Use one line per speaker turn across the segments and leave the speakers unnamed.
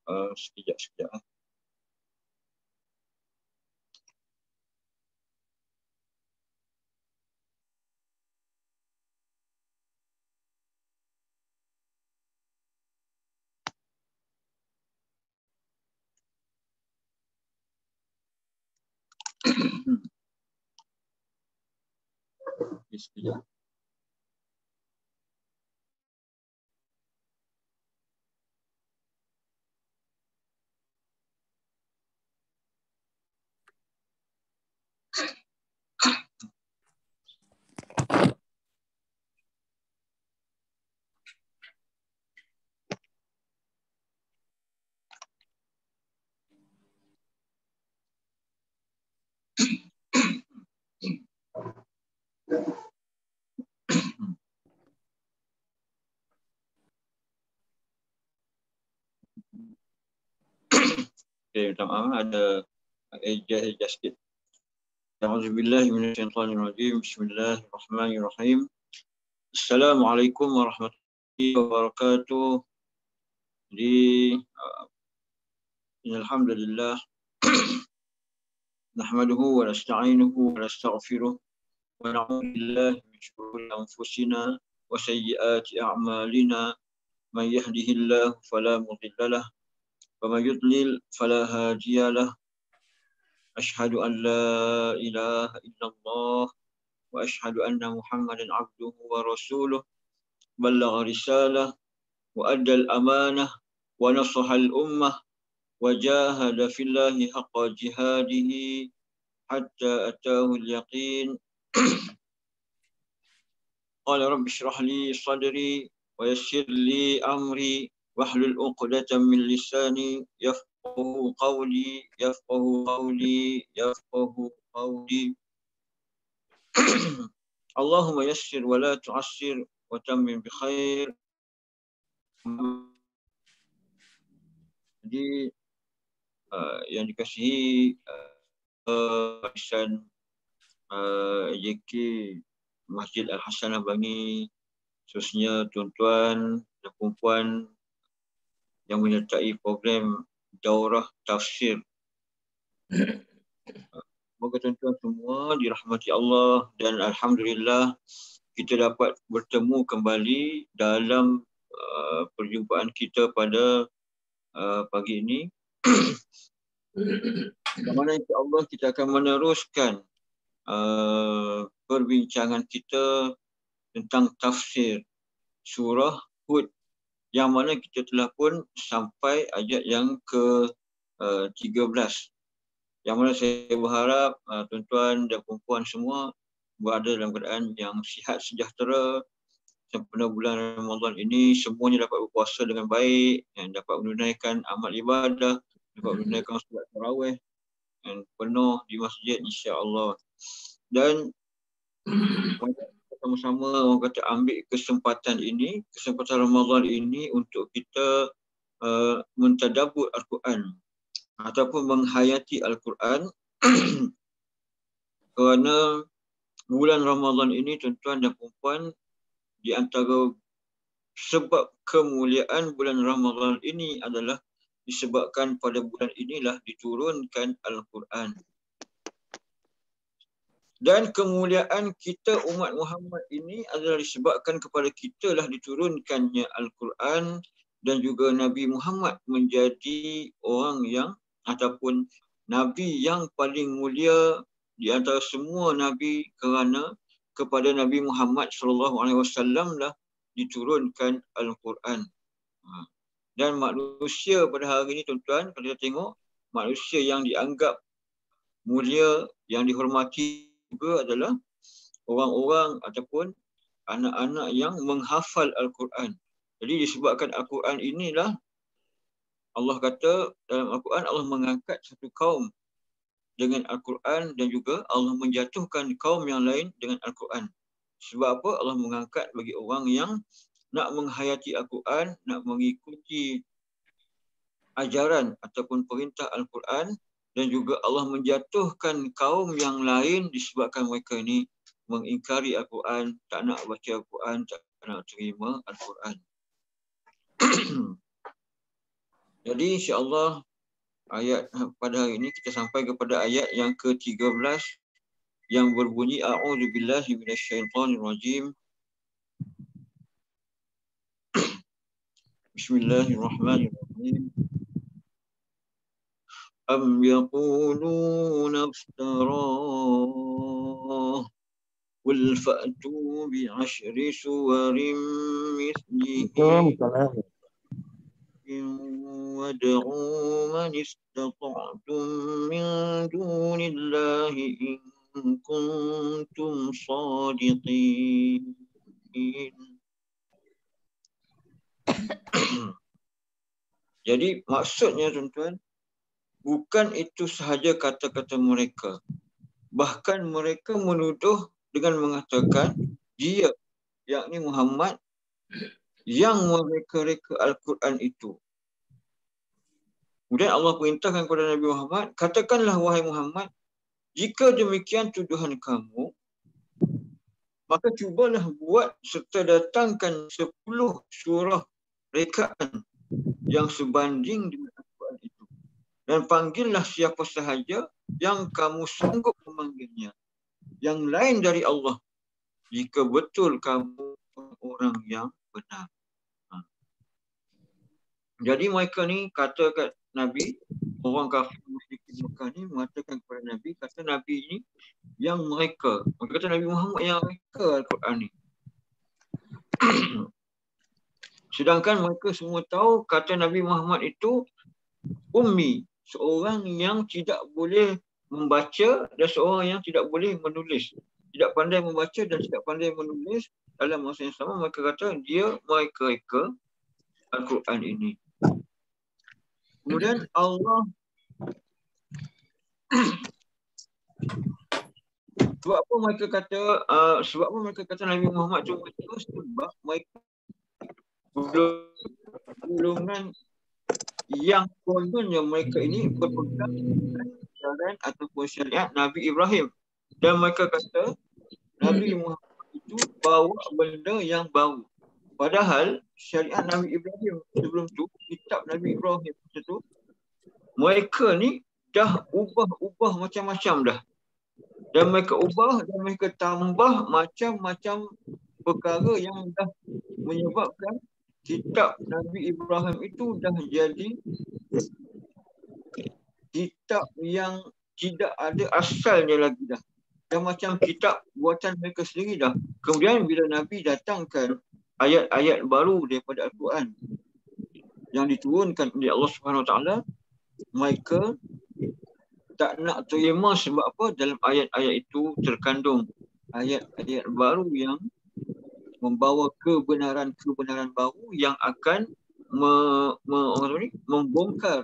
sekejap. Sekejap. Okay, minta maaf ada ejaz sikit. A'udzubillahi minasyaitonirrajim. Bismillahirrahmanirrahim. Assalamualaikum warahmatullahi wabarakatuh. Jadi alhamdulillah nahmaduhu wa nasta'inuhu wa nastaghfiruh wa na'udzu billahi min shururi anfusina wa sayyiati a'malina. Man yahdihillahu fala mudilla lahu wa man yudlil fala hadiya lahu. Asyhadu an la ilaha illallah wa asyhadu anna Muhammadan abduhu wa rasuluh. Ballagha risalah wa adda al-amanah wa nasaha al-ummah wa jahada fillahi haqqa jihadihi hatta atahu al-yaqin. Qala rabbi shrah li sadri wa yassir li amri wahlul 'uqdatam min lisani yafqahu qawli. Allahumma yassir wa la tu'assir wa tammim bi khair. Jadi yang dikasihi Warisan JK Masjid Al-Hasanah Bangi, khususnya tuan-tuan dan puan-puan yang menyertai program daurah tafsir. Semoga tuan-tuan semua dirahmati Allah dan alhamdulillah kita dapat bertemu kembali dalam perjumpaan kita pada pagi ini. Di mana insya-Allah kita akan meneruskan perbincangan kita tentang tafsir surah Hud, yang mana kita telah pun sampai ayat yang ke-13. Yang mana saya berharap tuan-tuan dan puan-puan semua berada dalam keadaan yang sihat sejahtera sempena bulan Ramadan ini, semuanya dapat berpuasa dengan baik dan dapat menunaikan amal ibadah, dapat menunaikan solat tarawih dan penuh di masjid insya-Allah. Dan sama-sama orang kata ambil kesempatan Ramadan ini untuk kita mentadabbur Al-Quran ataupun menghayati Al-Quran. Kerana bulan Ramadan ini tuan-tuan dan puan-puan, di antara sebab kemuliaan bulan Ramadan ini adalah disebabkan pada bulan inilah diturunkan Al-Quran. Dan kemuliaan kita umat Muhammad ini adalah disebabkan kepada kita lah diturunkannya Al-Quran, dan juga Nabi Muhammad menjadi orang yang ataupun Nabi yang paling mulia di antara semua Nabi, kerana kepada Nabi Muhammad SAW lah diturunkan Al-Quran. Dan manusia pada hari ini tuan-tuan, kalau kita tengok manusia yang dianggap mulia, yang dihormati juga adalah orang-orang ataupun anak-anak yang menghafal Al-Quran. Jadi disebabkan Al-Quran inilah Allah kata dalam Al-Quran, Allah mengangkat satu kaum dengan Al-Quran dan juga Allah menjatuhkan kaum yang lain dengan Al-Quran. Sebab apa? Allah mengangkat bagi orang yang nak menghayati Al-Quran, nak mengikuti ajaran ataupun perintah Al-Quran, dan juga Allah menjatuhkan kaum yang lain disebabkan mereka ini mengingkari Al-Quran, tak nak baca Al-Quran, tak nak terima Al-Quran. Jadi insya-Allah ayat pada hari ini kita sampai kepada ayat yang ke-13 yang berbunyi a'udzubillahi minasyaitonirrajim. Bismillahirrahmanirrahim. Am yaquluna iftarah qul fa'tu bi'ashri suwarin mithlihi وادعوا من استطعتم من دون الله إن كنتم صادقين. Jadi maksudnya tuan-tuan, bukan itu sahaja kata-kata mereka. Bahkan mereka menuduh dengan mengatakan dia, yakni Muhammad, yang mereka-reka Al-Quran itu. Kemudian Allah perintahkan kepada Nabi Muhammad, katakanlah wahai Muhammad, jika demikian tuduhan kamu, maka cubalah buat serta datangkan 10 surah rekaan yang sebanding dengan Al-Quran itu. Dan panggillah siapa sahaja yang kamu sanggup memanggilnya, yang lain dari Allah, jika betul kamu orang yang benar. Jadi mereka ni kata kat Nabi, orang kafir musyrikin Mekah ni mengatakan kepada Nabi, kata Nabi ini yang mereka. Mereka kata Nabi Muhammad yang mereka Al-Quran ni. Sedangkan mereka semua tahu kata Nabi Muhammad itu ummi, seorang yang tidak boleh membaca dan seorang yang tidak boleh menulis. Tidak pandai membaca dan tidak pandai menulis. Dalam masa yang sama mereka kata dia mereka Al-Quran ini. Kemudian Allah sebab apa mereka kata Nabi Muhammad itu mereka, sebab mereka golongan yang kononnya mereka ini berpegang dengan ajaran ataupun syariat Nabi Ibrahim, dan mereka kata Nabi Muhammad itu bawa benda yang baru. Padahal syariat Nabi Ibrahim sebelum tu, kitab Nabi Ibrahim itu, mereka ni dah ubah macam-macam dah. Dan mereka ubah dan mereka tambah macam-macam perkara yang dah menyebabkan kitab Nabi Ibrahim itu dah jadi kitab yang tidak ada asalnya lagi dah. Dah macam kitab buatan mereka sendiri dah. Kemudian bila Nabi datangkan ayat-ayat baru daripada Al-Quran yang diturunkan oleh Allah Subhanahu Wa Taala, mereka tak nak terima. Sebab apa? Dalam ayat-ayat itu terkandung ayat-ayat baru yang membawa kebenaran-kebenaran baru yang akan membongkar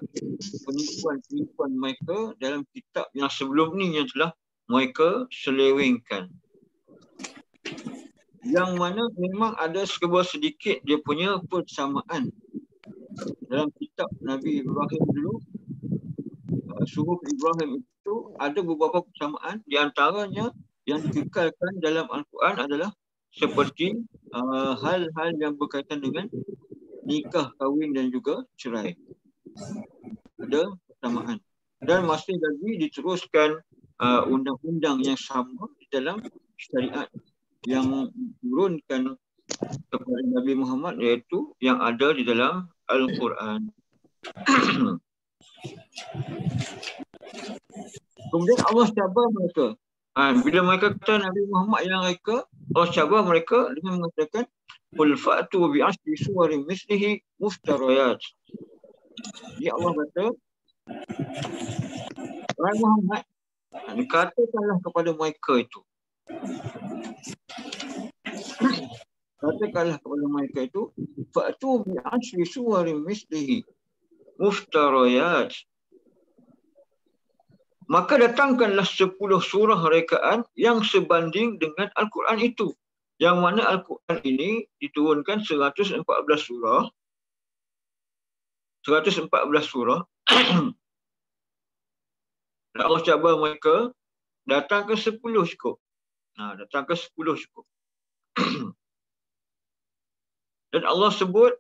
penipuan-penipuan mereka dalam kitab yang sebelum ni yang telah mereka selewengkan. Yang mana memang ada sedikit dia punya persamaan. Dalam kitab Nabi Ibrahim dulu, suhuf Ibrahim itu ada beberapa persamaan. Di antaranya yang dikekalkan dalam Al-Quran adalah seperti hal-hal yang berkaitan dengan nikah, kahwin dan juga cerai. Ada persamaan. Dan masih lagi diteruskan undang-undang yang sama di dalam syariat yang diturunkan kepada Nabi Muhammad, iaitu yang ada di dalam Al-Quran. Kemudian Allah cabar mereka. Bila mereka kata Nabi Muhammad yang mereka, Allah cabar mereka dengan mengatakan qul fa'tu bi'ashri suwarin mislihi muftariyat. Jadi Allah kata, wahai Muhammad, katakanlah kepada mereka itu, fa'tu bi'ashri suwarin mislihi muftariyat. Maka datangkanlah 10 surah rekaan yang sebanding dengan Al-Quran itu. Yang mana Al-Quran ini diturunkan 114 surah. 114 surah. Allah cabar mereka, datangkan 10 cukup. Datangkan 10 cukup. Dan Allah sebut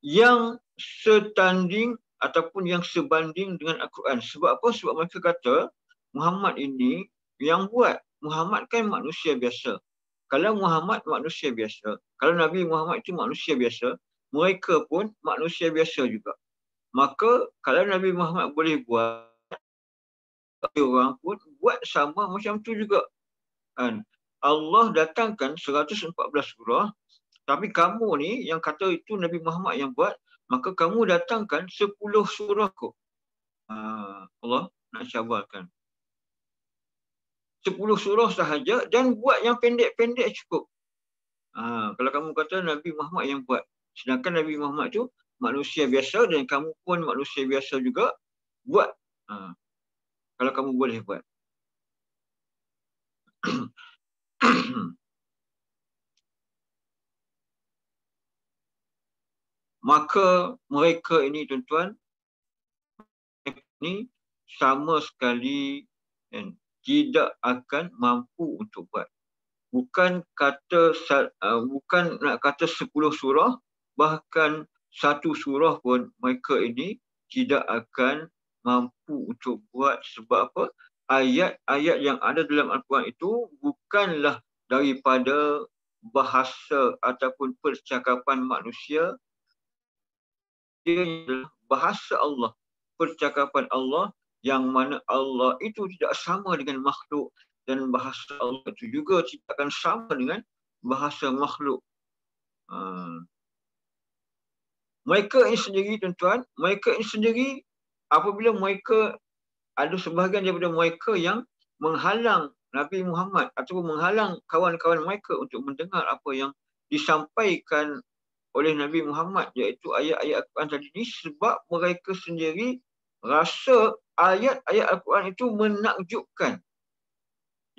yang setanding ataupun yang sebanding dengan Al-Quran. Sebab apa? Sebab mereka kata Muhammad ini yang buat. Muhammad kan manusia biasa. Kalau Muhammad manusia biasa, kalau Nabi Muhammad itu manusia biasa, mereka pun manusia biasa juga. Maka kalau Nabi Muhammad boleh buat, orang pun buat sama macam tu juga. Kan? Allah datangkan 114 surah, tapi kamu ni yang kata itu Nabi Muhammad yang buat, maka kamu datangkan 10 surah kok. Allah nak cabarkan. 10 surah sahaja dan buat yang pendek-pendek cukup. Kalau kamu kata Nabi Muhammad yang buat, sedangkan Nabi Muhammad tu manusia biasa dan kamu pun manusia biasa juga, buat. Kalau kamu boleh buat. Maka mereka ini tuan-tuan, ini sama sekali tidak akan mampu untuk buat. Bukan nak kata 10 surah, bahkan satu surah pun mereka ini tidak akan mampu untuk buat. Sebab apa? Ayat-ayat yang ada dalam Al-Quran itu bukanlah daripada bahasa ataupun percakapan manusia. Dia adalah bahasa Allah, percakapan Allah, yang mana Allah itu tidak sama dengan makhluk, dan bahasa Allah itu juga tidak akan sama dengan bahasa makhluk. Mereka ini sendiri tuan-tuan, mereka ini sendiri apabila mereka ada sebahagian daripada mereka yang menghalang Nabi Muhammad ataupun menghalang kawan-kawan mereka untuk mendengar apa yang disampaikan oleh Nabi Muhammad, iaitu ayat-ayat Al-Quran tadi ini, sebab mereka sendiri rasa ayat-ayat Al-Quran itu menakjubkan.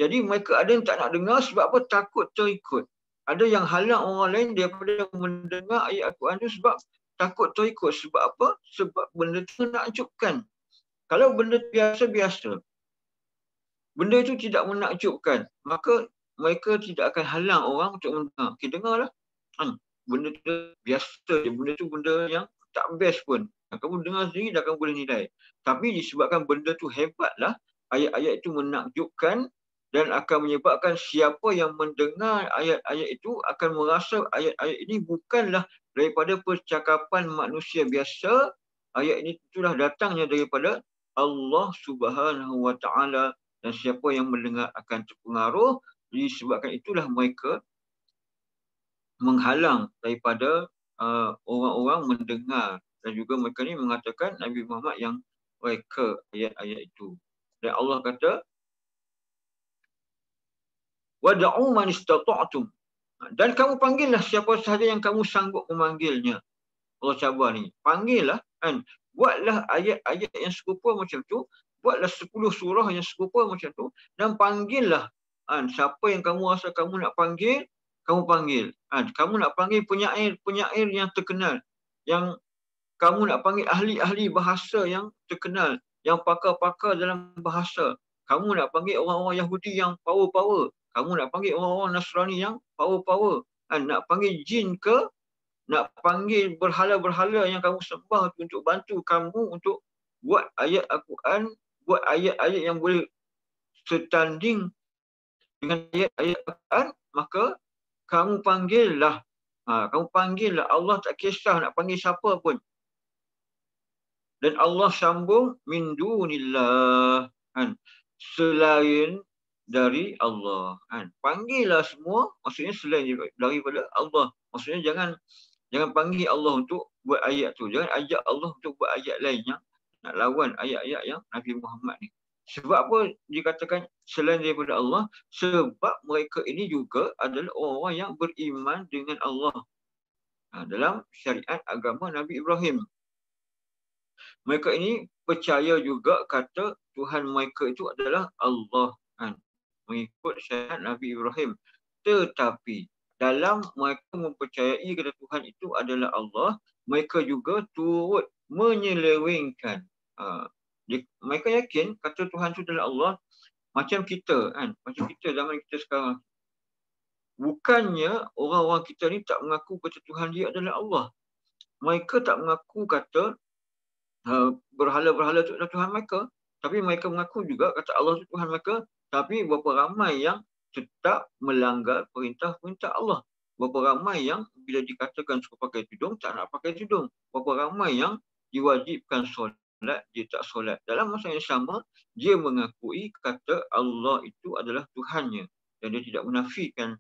Jadi mereka ada yang tak nak dengar sebab apa? Takut terikut. Ada yang halang orang lain daripada mendengar ayat Al-Quran itu sebab takut terikut. Sebab apa? Sebab benda itu menakjubkan. Kalau benda biasa-biasa, benda itu tidak menakjubkan, maka mereka tidak akan halang orang untuk mendengar. Okay, dengarlah. Benda tu biasa je, benda tu benda yang tak best pun. Kamu dengar sendiri dah kamu boleh nilai. Tapi disebabkan benda tu hebatlah, ayat-ayat itu menakjubkan dan akan menyebabkan siapa yang mendengar ayat-ayat itu akan merasa ayat-ayat ini bukanlah daripada percakapan manusia biasa. Ayat ini itulah datangnya daripada Allah Subhanahu Wa Taala, dan siapa yang mendengar akan terpengaruh. Disebabkan itulah mereka menghalang daripada orang-orang mendengar, dan juga mereka ni mengatakan Nabi Muhammad yang mereka ayat-ayat itu. Dan Allah kata, wad'u man istata'tum, dan kamu panggillah siapa sahaja yang kamu sanggup memanggilnya. Allah cabar ni, panggillah kan, buatlah ayat-ayat yang serupa macam tu, buatlah 10 surah yang serupa macam tu, dan panggillah siapa yang kamu rasa kamu nak panggil, kamu panggil. Kamu nak panggil penyair yang terkenal, yang kamu nak panggil ahli-ahli bahasa yang terkenal, yang pakar-pakar dalam bahasa. Kamu nak panggil orang-orang Yahudi yang power-power. Kamu nak panggil orang-orang Nasrani yang power-power. Nak panggil jin ke, nak panggil berhala-berhala yang kamu sembah untuk bantu kamu untuk buat ayat Al-Quran, buat ayat-ayat yang boleh setanding dengan ayat-ayat Al-Quran, maka kamu panggillah. Kamu panggillah. Allah tak kisah nak panggil siapa pun. Dan Allah sambung, min dunillah, selain dari Allah. Panggillah semua, maksudnya selain daripada Allah. Maksudnya jangan panggil Allah untuk buat ayat tu. Jangan ajak Allah untuk buat ayat lain yang nak lawan ayat-ayat yang Nabi Muhammad ni. Sebab apa dikatakan selain daripada Allah? Sebab mereka ini juga adalah orang-orang yang beriman dengan Allah. Dalam syariat agama Nabi Ibrahim, mereka ini percaya juga kata Tuhan mereka itu adalah Allah, mengikut syariat Nabi Ibrahim. Tetapi dalam mereka mempercayai kata Tuhan itu adalah Allah, mereka juga turut menyelewengkan. Mereka yakin kata Tuhan itu adalah Allah, macam kita macam kita zaman kita sekarang. Bukannya orang-orang kita ni tak mengaku kata Tuhan dia adalah Allah. mereka tak mengaku kata berhala-berhala itu adalah Tuhan mereka. Tapi mereka mengaku juga kata Allah itu Tuhan mereka. Tapi berapa ramai yang tetap melanggar perintah-perintah Allah. Berapa ramai yang bila dikatakan suruh pakai tudung, tak nak pakai tudung. Berapa ramai yang diwajibkan solat, dia tak solat. Dalam masa yang sama, dia mengakui kata Allah itu adalah Tuhannya. Dan dia tidak menafikan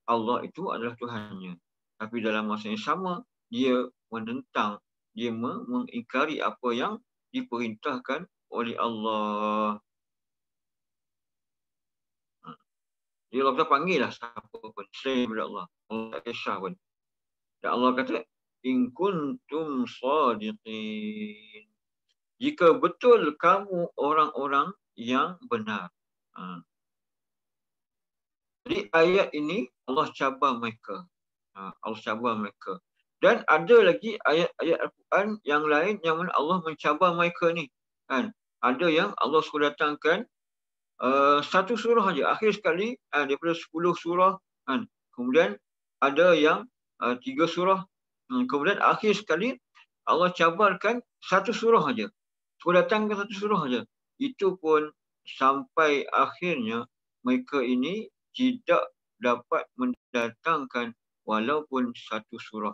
Allah itu adalah Tuhannya. Tapi dalam masa yang sama, dia menentang, dia mengingkari apa yang diperintahkan oleh Allah. Dia Allah panggil lah siapa pun, selain daripada Allah. Allah tak kisah pun. Dan Allah kata, in kuntum sadiqin. Jika betul kamu orang-orang yang benar. Jadi ayat ini Allah cabar mereka. Allah cabar mereka. Dan ada lagi ayat-ayat Al-Quran yang lain yang mana Allah mencabar mereka ni. Kan? Ada yang Allah suruh datangkan satu surah saja. Akhir sekali daripada 10 surah. Kan? Kemudian ada yang 3 surah. Kemudian akhir sekali Allah cabarkan satu surah saja. Suruh datangkan satu surah saja. Itu pun sampai akhirnya mereka ini tidak dapat mendatangkan walaupun satu surah.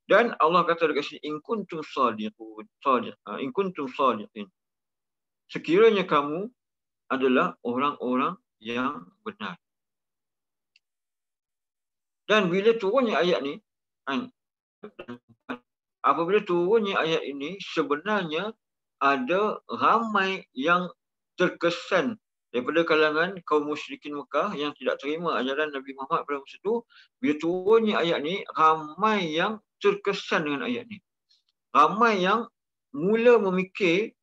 Dan Allah kata dekat sini, in kuntum sadiqun, in kuntum sadiqin. Sekiranya kamu adalah orang-orang yang benar. Dan bila turunnya ayat ni, apabila turunnya ayat ini, sebenarnya ada ramai yang terkesan daripada kalangan kaum musyrikin Mekah yang tidak terima ajaran Nabi Muhammad pada masa itu. Bila turunnya ayat ni, ramai yang terkesan dengan ayat ni. Ramai yang mula memikir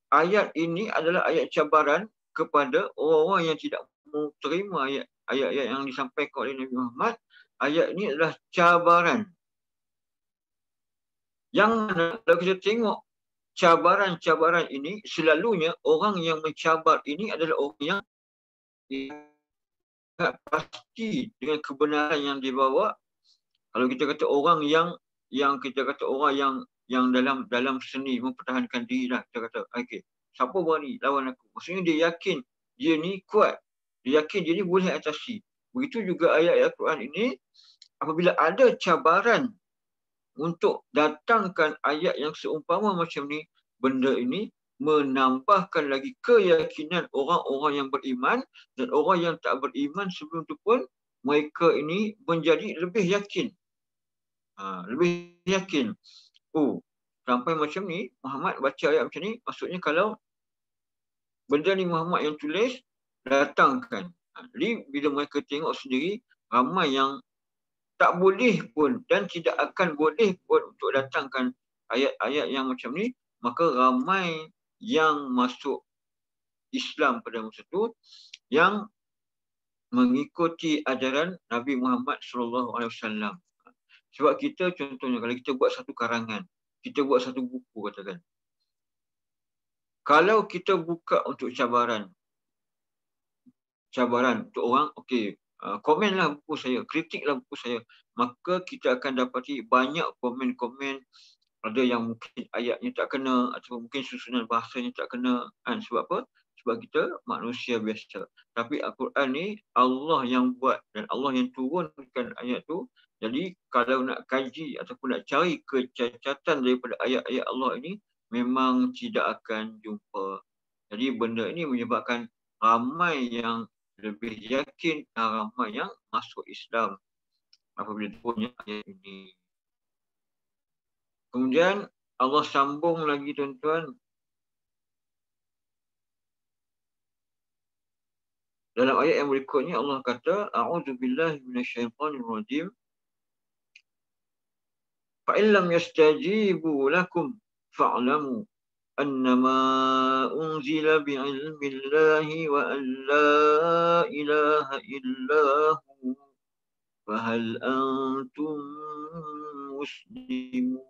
ayat ini adalah ayat cabaran kepada orang-orang yang tidak mau terima ayat-ayat yang disampaikan oleh Nabi Muhammad. Ayat ini adalah cabaran. Yang mana kalau kita tengok cabaran-cabaran ini, selalunya orang yang mencabar ini adalah orang yang pasti dengan kebenaran yang dibawa. Kalau kita kata orang yang kita kata orang yang dalam seni mempertahankan diri lah, kita kata okey, siapa berani lawan aku? Maksudnya dia yakin dia ni kuat. Dia yakin dia ni boleh atasi. Begitu juga ayat-ayat Al-Quran ini, apabila ada cabaran untuk datangkan ayat yang seumpama macam ni, benda ini menambahkan lagi keyakinan orang-orang yang beriman, dan orang yang tak beriman sebelum tu pun mereka ini menjadi lebih yakin. Lebih yakin. Sampai macam ni, Muhammad baca ayat macam ni, maksudnya kalau benda ni Muhammad yang tulis, datangkan. Jadi bila mereka tengok sendiri, ramai yang tak boleh pun dan tidak akan boleh pun untuk datangkan ayat-ayat yang macam ni, maka ramai yang masuk Islam pada masa itu yang mengikuti ajaran Nabi Muhammad SAW. Sebab kita contohnya, kalau kita buat satu karangan, kita buat satu buku katakan. Kalau kita buka untuk cabaran untuk orang, okey, komenlah buku saya, kritiklah buku saya, maka kita akan dapati banyak komen-komen. Ada yang mungkin ayatnya tak kena, atau mungkin susunan bahasanya tak kena. Sebab apa? Sebab kita manusia biasa. Tapi Al-Quran ni Allah yang buat dan Allah yang turunkan ayat tu. Jadi kalau nak kaji ataupun nak cari kecacatan daripada ayat-ayat Allah ini, memang tidak akan jumpa. Jadi benda ini menyebabkan ramai yang lebih yakin dan ramai yang masuk Islam apabila turunnya ayat ini. Kemudian Allah sambung lagi tuan-tuan. Dalam ayat yang berikutnya Allah kata, a'udzubillahi minasyaitonir rajim. Fa illam yastajibu lakum fa'lamu annama unzila bi'ilmillahi wa an la ilaha illahu fa hal antum muslimun.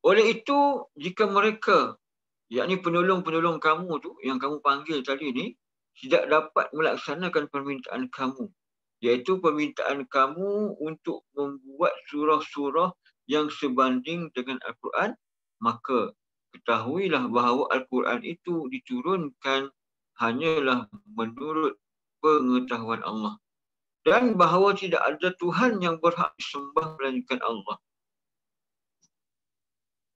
Oleh itu, jika mereka, yakni penolong-penolong kamu tu yang kamu panggil tadi ni, tidak dapat melaksanakan permintaan kamu, iaitu permintaan kamu untuk membuat surah-surah yang sebanding dengan Al-Quran, maka ketahuilah bahawa Al-Quran itu diturunkan hanyalah menurut pengetahuan Allah, dan bahawa tidak ada Tuhan yang berhak disembah melainkan Allah.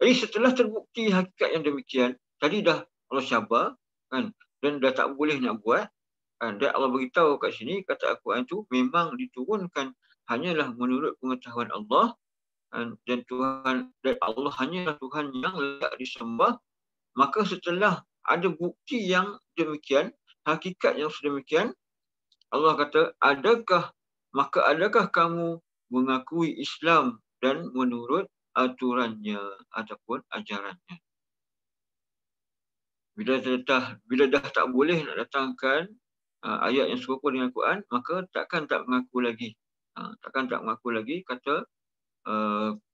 Jadi setelah terbukti hakikat yang demikian, tadi dah Allah cabar kan, dan dah tak boleh nak buat kan, dan Allah beritahu kat sini kata Al-Quran itu memang diturunkan hanyalah menurut pengetahuan Allah kan, dan Tuhan dan Allah hanyalah Tuhan yang layak disembah. Maka setelah ada bukti yang demikian, hakikat yang sedemikian, Allah kata, adakah kamu mengakui Islam dan menurut aturannya ataupun ajarannya? Bila dah tak boleh nak datangkan ayat yang serupa dengan Al-Quran, maka takkan tak mengaku lagi. Takkan tak mengaku lagi kata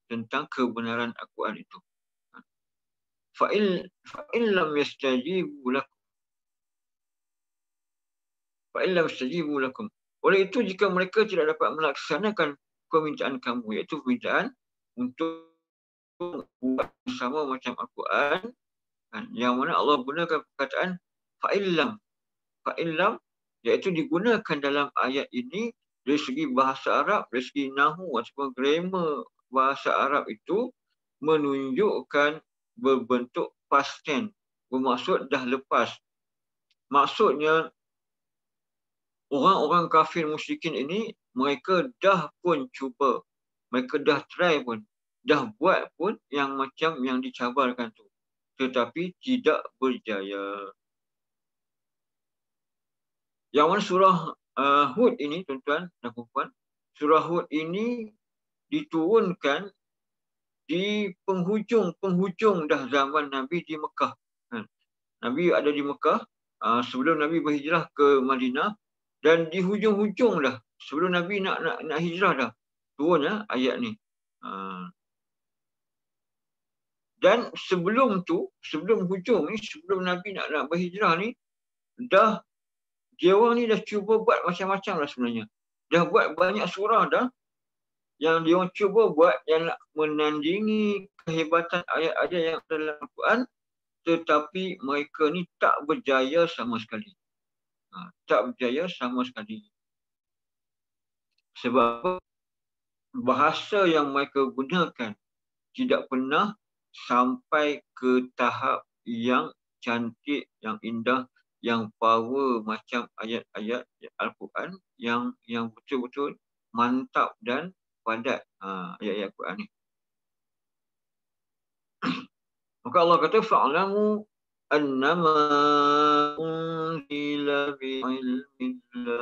tentang kebenaran Al-Quran itu. Fa'in lam yastajibu lakum. Oleh itu, jika mereka tidak dapat melaksanakan permintaan kamu, iaitu permintaan untuk buat sama macam Al-Quran, yang mana Allah gunakan perkataan fa'illam, iaitu digunakan dalam ayat ini dari segi bahasa Arab, dari segi nahu ataupun grammar bahasa Arab itu menunjukkan berbentuk past tense, bermaksud dah lepas. Maksudnya orang-orang kafir musyrikin ini, mereka dah pun cuba, mereka dah try pun, dah buat pun yang macam yang dicabarkan tu, tetapi tidak berjaya. Yang mana surah Hud ini, tuan-tuan dan puan-puan, surah Hud ini diturunkan di penghujung dah zaman Nabi di Mekah. Nabi ada di Mekah sebelum Nabi berhijrah ke Madinah, dan di hujung-hujung dah sebelum Nabi nak hijrah dah turun ayat ni. Dan sebelum hujung ni, sebelum Nabi nak berhijrah ni, dah dia orang ni dah cuba buat macam-macam lah sebenarnya. Dah buat banyak surah dah yang dia orang cuba buat yang nak menandingi kehebatan ayat-ayat yang dalam Al-Quran, tetapi mereka ni tak berjaya sama sekali. Tak berjaya sama sekali. Sebab bahasa yang mereka gunakan tidak pernah sampai ke tahap yang cantik, yang indah, yang power macam ayat-ayat Al-Quran yang betul-betul mantap dan padat ayat-ayat Al-Quran ni. Maka Allah kata fa'lamu annama unzila bi'ilmillah.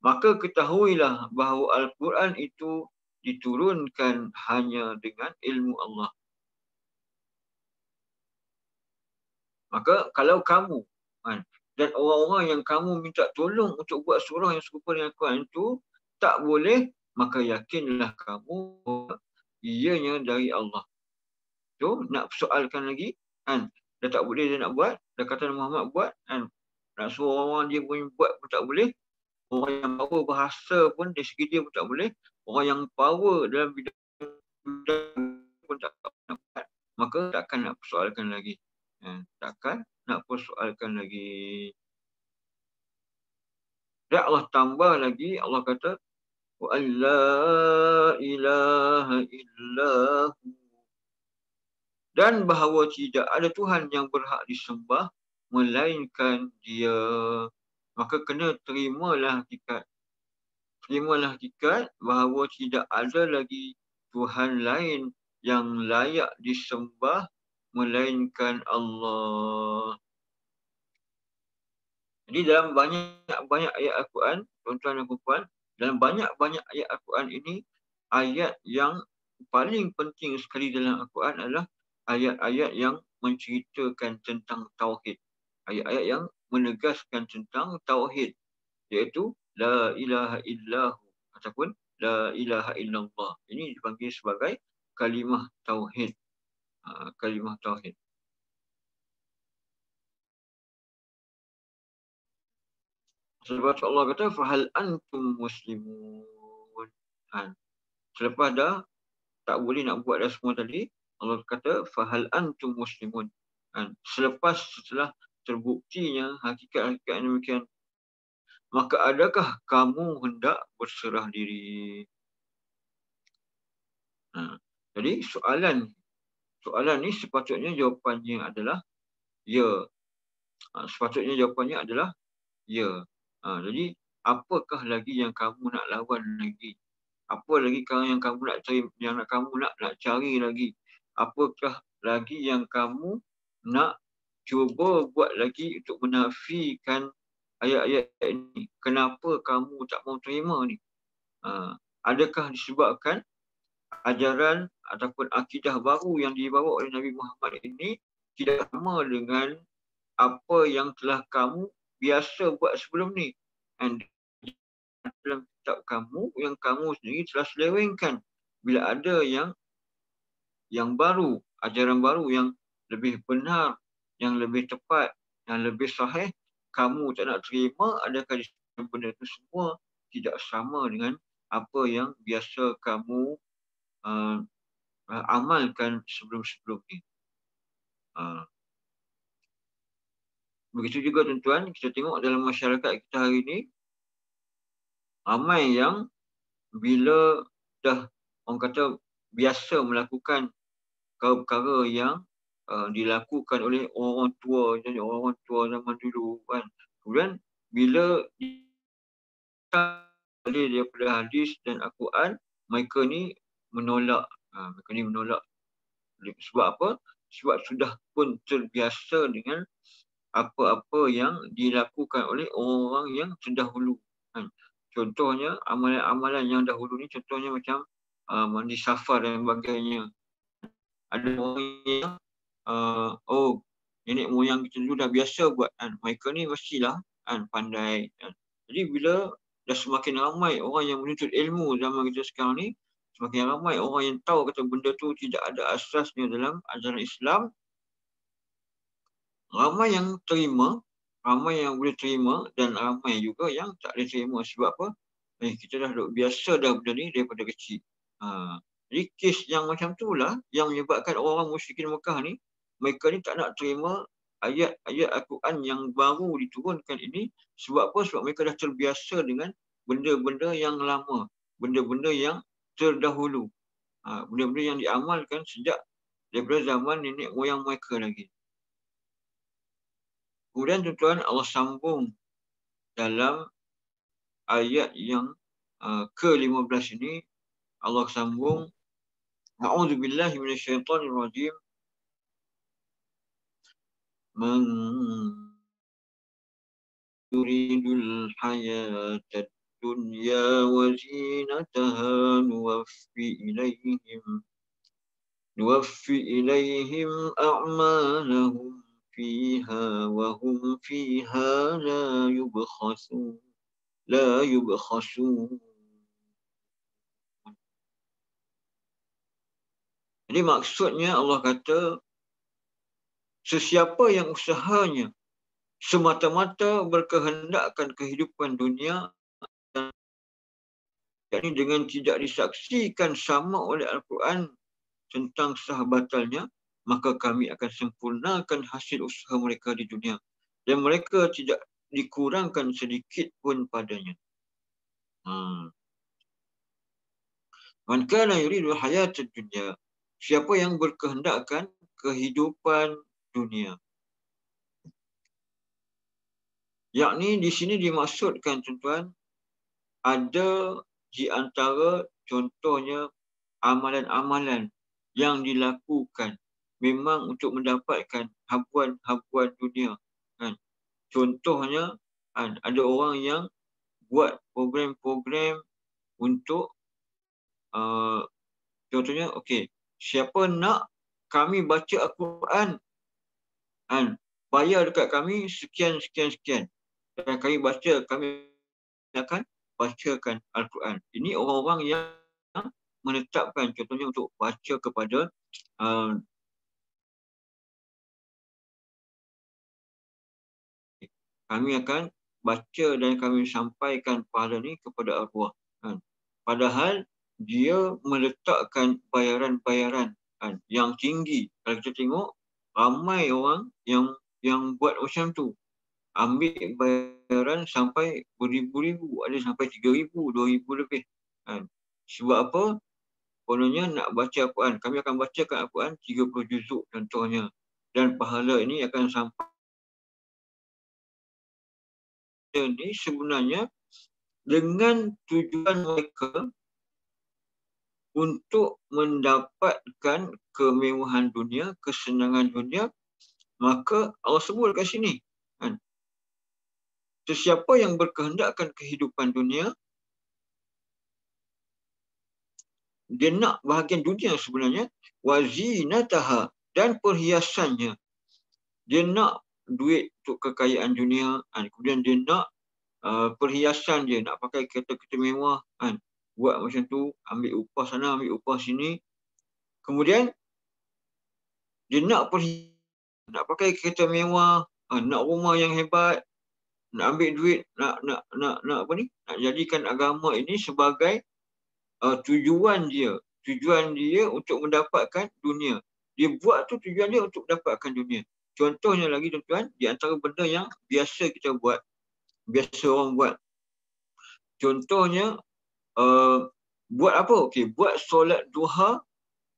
Maka ketahuilah bahawa Al-Quran itu diturunkan hanya dengan ilmu Allah. Maka kalau kamu dan orang-orang yang kamu minta tolong untuk buat surah yang serupa dengan Al-Quran itu tak boleh, maka yakinlah kamu ianya dari Allah. Tu nak persoalkan lagi dah tak boleh dia nak buat, dah kata Muhammad buat nak suruh orang dia pun buat pun tak boleh. Orang yang power bahasa pun dari segi dia pun tak boleh. Orang yang power dalam bidang pun tak nak buat. Maka takkan nak persoalkan lagi. Takkan nak persoalkan lagi. Dan Allah tambah lagi, Allah kata wa alla ilaha illahu, dan bahawa tidak ada Tuhan yang berhak disembah melainkan Dia. Maka kena terimalah hakikat bahawa tidak ada lagi Tuhan lain yang layak disembah melainkan Allah. Jadi dalam banyak-banyak ayat Al-Quran, tuan-tuan dan puan-puan, dalam banyak-banyak ayat Al-Quran ini, ayat yang paling penting sekali dalam Al-Quran adalah ayat-ayat yang menceritakan tentang Tauhid. Ayat-ayat yang menegaskan tentang Tauhid, iaitu La ilaha illahu ataupun La ilaha illallah. Ini dipanggil sebagai kalimah Tauhid. Kalimah Tauhid. Sebab Allah kata fahal antum muslimun. Selepas dah tak boleh nak buat dah semua tadi, Allah kata fahal antum muslimun. Setelah terbuktinya hakikat-hakikat yang demikian, maka adakah kamu hendak berserah diri? Jadi soalan ni sepatutnya jawapannya adalah ya. Sepatutnya jawapannya adalah ya. Jadi apakah lagi yang kamu nak lawan lagi? Apa lagi yang kamu nak cari, nak cari lagi? Apakah lagi yang kamu nak cuba buat lagi untuk menafikan ayat-ayat ini? Kenapa kamu tak mau terima ni? Adakah disebabkan ajaran ataupun akidah baru yang dibawa oleh Nabi Muhammad ini tidak sama dengan apa yang telah kamu biasa buat sebelum ni? And dalam kitab kamu yang kamu sendiri telah selewengkan, bila ada yang baru, ajaran baru yang lebih benar, yang lebih tepat, yang lebih sahih, kamu tak nak terima, adakah benda itu semua tidak sama dengan apa yang biasa kamu amalkan sebelum-sebelum ni? Begitu juga tuan-tuan, kita tengok dalam masyarakat kita hari ini, ramai yang bila dah orang kata biasa melakukan perkara yang dilakukan oleh orang tua, jadi orang tua zaman dulu kan. Kemudian bila daripada hadis dan Al-Quran, mereka ni menolak. Sebab apa? Sebab sudah pun terbiasa dengan apa-apa yang dilakukan oleh orang-orang yang terdahulu. Contohnya amalan-amalan yang dahulu ni, contohnya macam mandi safar dan sebagainya. Ada orang yang nenek moyang kita dulu dah biasa buat, mereka ni mestilah pandai. Jadi bila dah semakin ramai orang yang menuntut ilmu zaman kita sekarang ni, semakin ramai orang yang tahu kata benda tu tidak ada asasnya dalam ajaran Islam, ramai yang terima, ramai yang boleh terima dan ramai juga yang tak boleh terima. Sebab apa? Kita dah biasa dah benda ni daripada kecil. Jadi kes yang macam tu lah yang menyebabkan orang musyrikin Mekah ni, mereka ni tak nak terima ayat-ayat Al-Quran yang baru diturunkan ini. Sebab apa? Sebab mereka dah terbiasa dengan benda-benda yang lama, benda-benda yang terdahulu, benda-benda yang diamalkan sejak daripada zaman nenek moyang mereka lagi. Kemudian tuan-tuan, Allah sambung dalam ayat yang ke-15 ini. Allah sambung, A'udzubillahi minasyaitonirrajim. Man yuridul hayatad dunya wa zinataha nuwaffi ilaihim a'malahum fiha wa hum fiha la yubkhasun. Jadi maksudnya Allah kata, sesiapa yang usahanya semata-mata berkehendakkan kehidupan dunia, yakni dengan tidak disaksikan sama oleh Al-Quran tentang sah batalnya, maka kami akan sempurnakan hasil usaha mereka di dunia dan mereka tidak dikurangkan sedikit pun padanya. Man kana yuridu hayatad dunya, siapa yang berkehendakkan kehidupan dunia. Yakni di sini dimaksudkan tuan-tuan, ada di antara contohnya amalan-amalan yang dilakukan memang untuk mendapatkan habuan-habuan dunia. Contohnya, ada orang yang buat program-program untuk contohnya, siapa nak kami baca Al-Quran, bayar dekat kami sekian. Dan kami akan bacakan Al-Quran. Ini orang-orang yang menetapkan contohnya untuk baca kepada kami akan baca dan kami sampaikan pahala ni kepada arwah. Kan? Padahal dia meletakkan bayaran-bayaran yang tinggi. Kalau kita tengok, ramai orang yang buat macam tu. Ambil bayaran sampai beribu-ribu, ada sampai 3,000, 2,000 lebih. Sebab apa? Kononnya nak baca Al-Quran. Kami akan bacakan Al-Quran 30 juzuk contohnya. Dan pahala ini akan sampai ini sebenarnya dengan tujuan mereka untuk mendapatkan kemewahan dunia, kesenangan dunia, maka Allah sebut kat sini. Sesiapa yang berkehendakkan kehidupan dunia, dia nak bahagian dunia sebenarnya, wazinataha, dan perhiasannya. Dia nak duit untuk kekayaan dunia, kemudian dia nak perhiasan dia, nak pakai kereta-kereta mewah, buat macam tu, ambil upah sana, ambil upah sini. Kemudian dia nak pakai kereta mewah, nak rumah yang hebat, nak ambil duit, nak apa ni? Nak jadikan agama ini sebagai tujuan dia untuk mendapatkan dunia. Dia buat tu tujuan dia untuk mendapatkan dunia. Contohnya lagi tuan-tuan, di antara benda yang biasa kita buat, biasa orang buat. Contohnya buat apa? Okey, buat solat duha.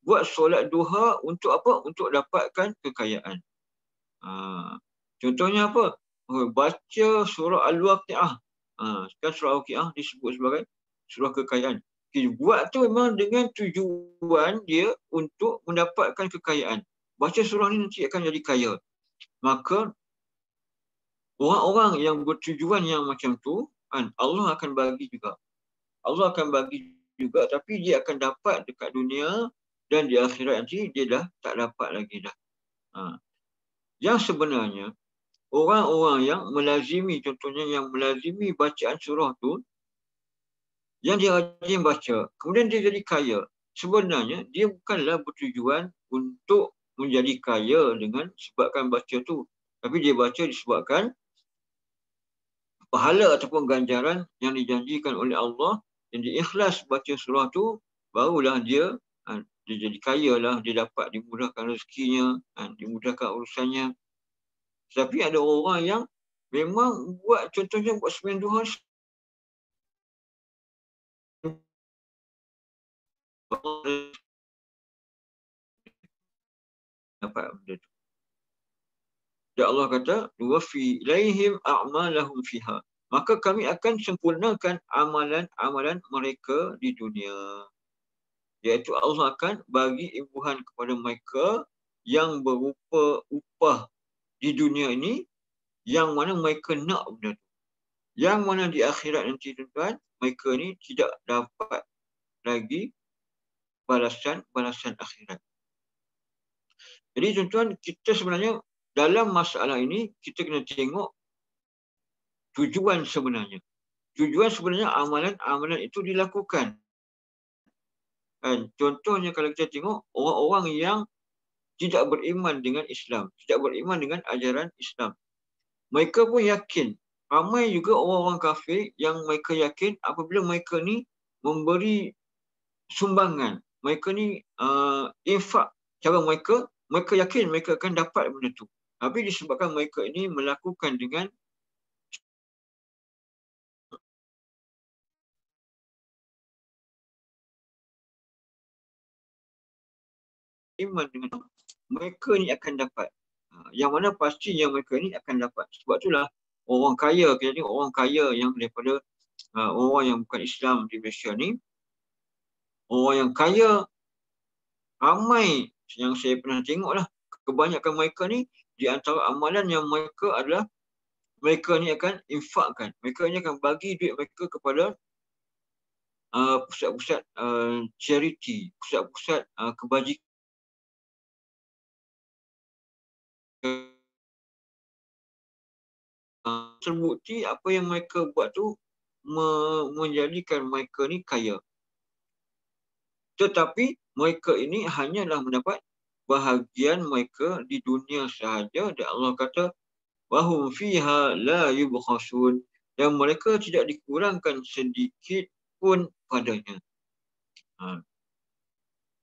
Buat solat duha untuk apa? Untuk dapatkan kekayaan. Contohnya apa? Baca surah Al-Waqi'ah. Sekarang surah Al-Waqi'ah disebut sebagai surah kekayaan. Okay, buat tu memang dengan tujuan dia untuk mendapatkan kekayaan. Baca surah ni nanti akan jadi kaya. Maka orang-orang yang bertujuan yang macam tu, Allah akan bagi juga. Allah akan bagi juga, tapi dia akan dapat dekat dunia dan di akhirat nanti dia dah tak dapat lagi dah. Yang sebenarnya orang-orang yang melazimi, contohnya yang melazimi bacaan surah tu, yang dia rajin baca, kemudian dia jadi kaya. Sebenarnya dia bukanlah bertujuan untuk menjadi kaya dengan sebabkan baca tu. Tapi dia baca disebabkan pahala ataupun ganjaran yang dijanjikan oleh Allah, yang dia ikhlas baca surah tu, barulah dia jadi kaya lah, dia dapat dimudahkan rezekinya, dimudahkan urusannya. Tapi ada orang yang memang buat, contohnya buat sembahyang duha, dapat benda tu. Dan Allah kata, "Wafi ilaihim a'malahum fiha." Maka kami akan sempurnakan amalan-amalan mereka di dunia. Iaitu Allah akan bagi imbuhan kepada mereka yang berupa upah di dunia ini, yang mana mereka nak benda tu. Yang mana di akhirat nanti tuan-tuan, mereka ni tidak dapat lagi balasan akhirat. Jadi tuan-tuan, kita sebenarnya dalam masalah ini, kita kena tengok tujuan sebenarnya. Tujuan sebenarnya amalan-amalan itu dilakukan. Contohnya kalau kita tengok orang-orang yang tidak beriman dengan Islam, tidak beriman dengan ajaran Islam. Mereka pun yakin. Ramai juga orang-orang kafir yang mereka yakin apabila mereka ni memberi sumbangan, mereka ni infak, cara mereka yakin mereka akan dapat benda tu. Tapi disebabkan mereka ini melakukan dengan iman dengan mereka ni akan dapat. Yang mana pasti yang mereka ni akan dapat. Sebab itulah orang kaya, kita tengok orang kaya yang daripada orang yang bukan Islam di Malaysia ni, orang yang kaya ramai yang saya pernah tengok lah, kebanyakan mereka ni di antara amalan yang mereka adalah mereka ni akan infakkan, mereka ni akan bagi duit mereka kepada pusat-pusat charity, pusat-pusat kebajikan. Terbukti apa yang mereka buat tu menjadikan mereka ni kaya. Tetapi mereka ini hanyalah mendapat bahagian mereka di dunia sahaja. Dan Allah kata, wahum fiha la yubkhasun. dan mereka tidak dikurangkan sedikit pun padanya.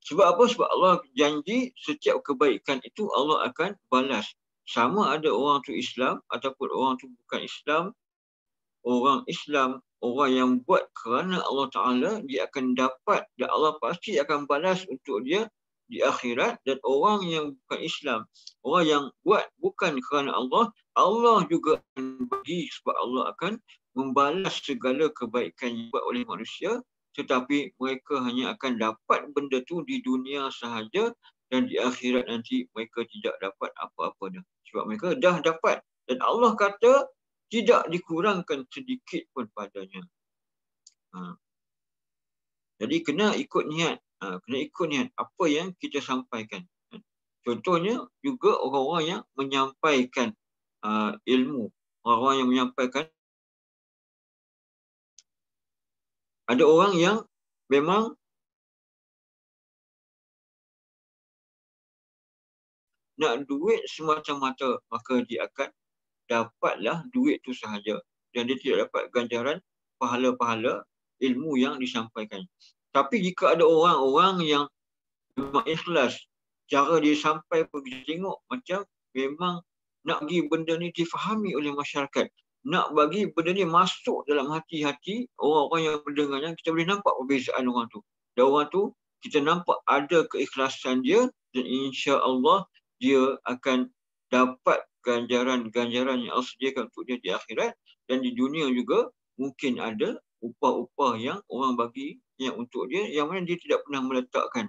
Sebab apa? Sebab Allah janji setiap kebaikan itu Allah akan balas. Sama ada orang tu Islam ataupun orang tu bukan Islam. Orang Islam, orang yang buat kerana Allah Ta'ala, dia akan dapat dan Allah pasti akan balas untuk dia di akhirat. Dan orang yang bukan Islam, orang yang buat bukan kerana Allah, Allah juga akan bagi sebab Allah akan membalas segala kebaikan yang dibuat oleh manusia, tetapi mereka hanya akan dapat benda tu di dunia sahaja dan di akhirat nanti mereka tidak dapat apa-apa dah. Sebab mereka dah dapat. Dan Allah kata tidak dikurangkan sedikit pun padanya. Jadi kena ikut niat. Kena ikut niat apa yang kita sampaikan. Contohnya juga orang-orang yang menyampaikan ilmu. Orang-orang yang menyampaikan. Ada orang yang memang nak duit semata-mata, maka dia akan dapatlah duit tu sahaja. Dan dia tidak dapat ganjaran pahala-pahala ilmu yang disampaikan. Tapi jika ada orang-orang yang memang ikhlas, cara dia sampai pergi tengok macam memang nak bagi benda ni difahami oleh masyarakat. Nak bagi benda ni masuk dalam hati-hati orang-orang yang mendengarnya, kita boleh nampak perbezaan orang tu. Dan orang tu, kita nampak ada keikhlasan dia dan insya-Allah dia akan dapat ganjaran-ganjaran yang Allah sediakan untuk dia di akhirat, dan di dunia juga mungkin ada upah-upah yang orang bagi yang untuk dia, yang mana dia tidak pernah meletakkan.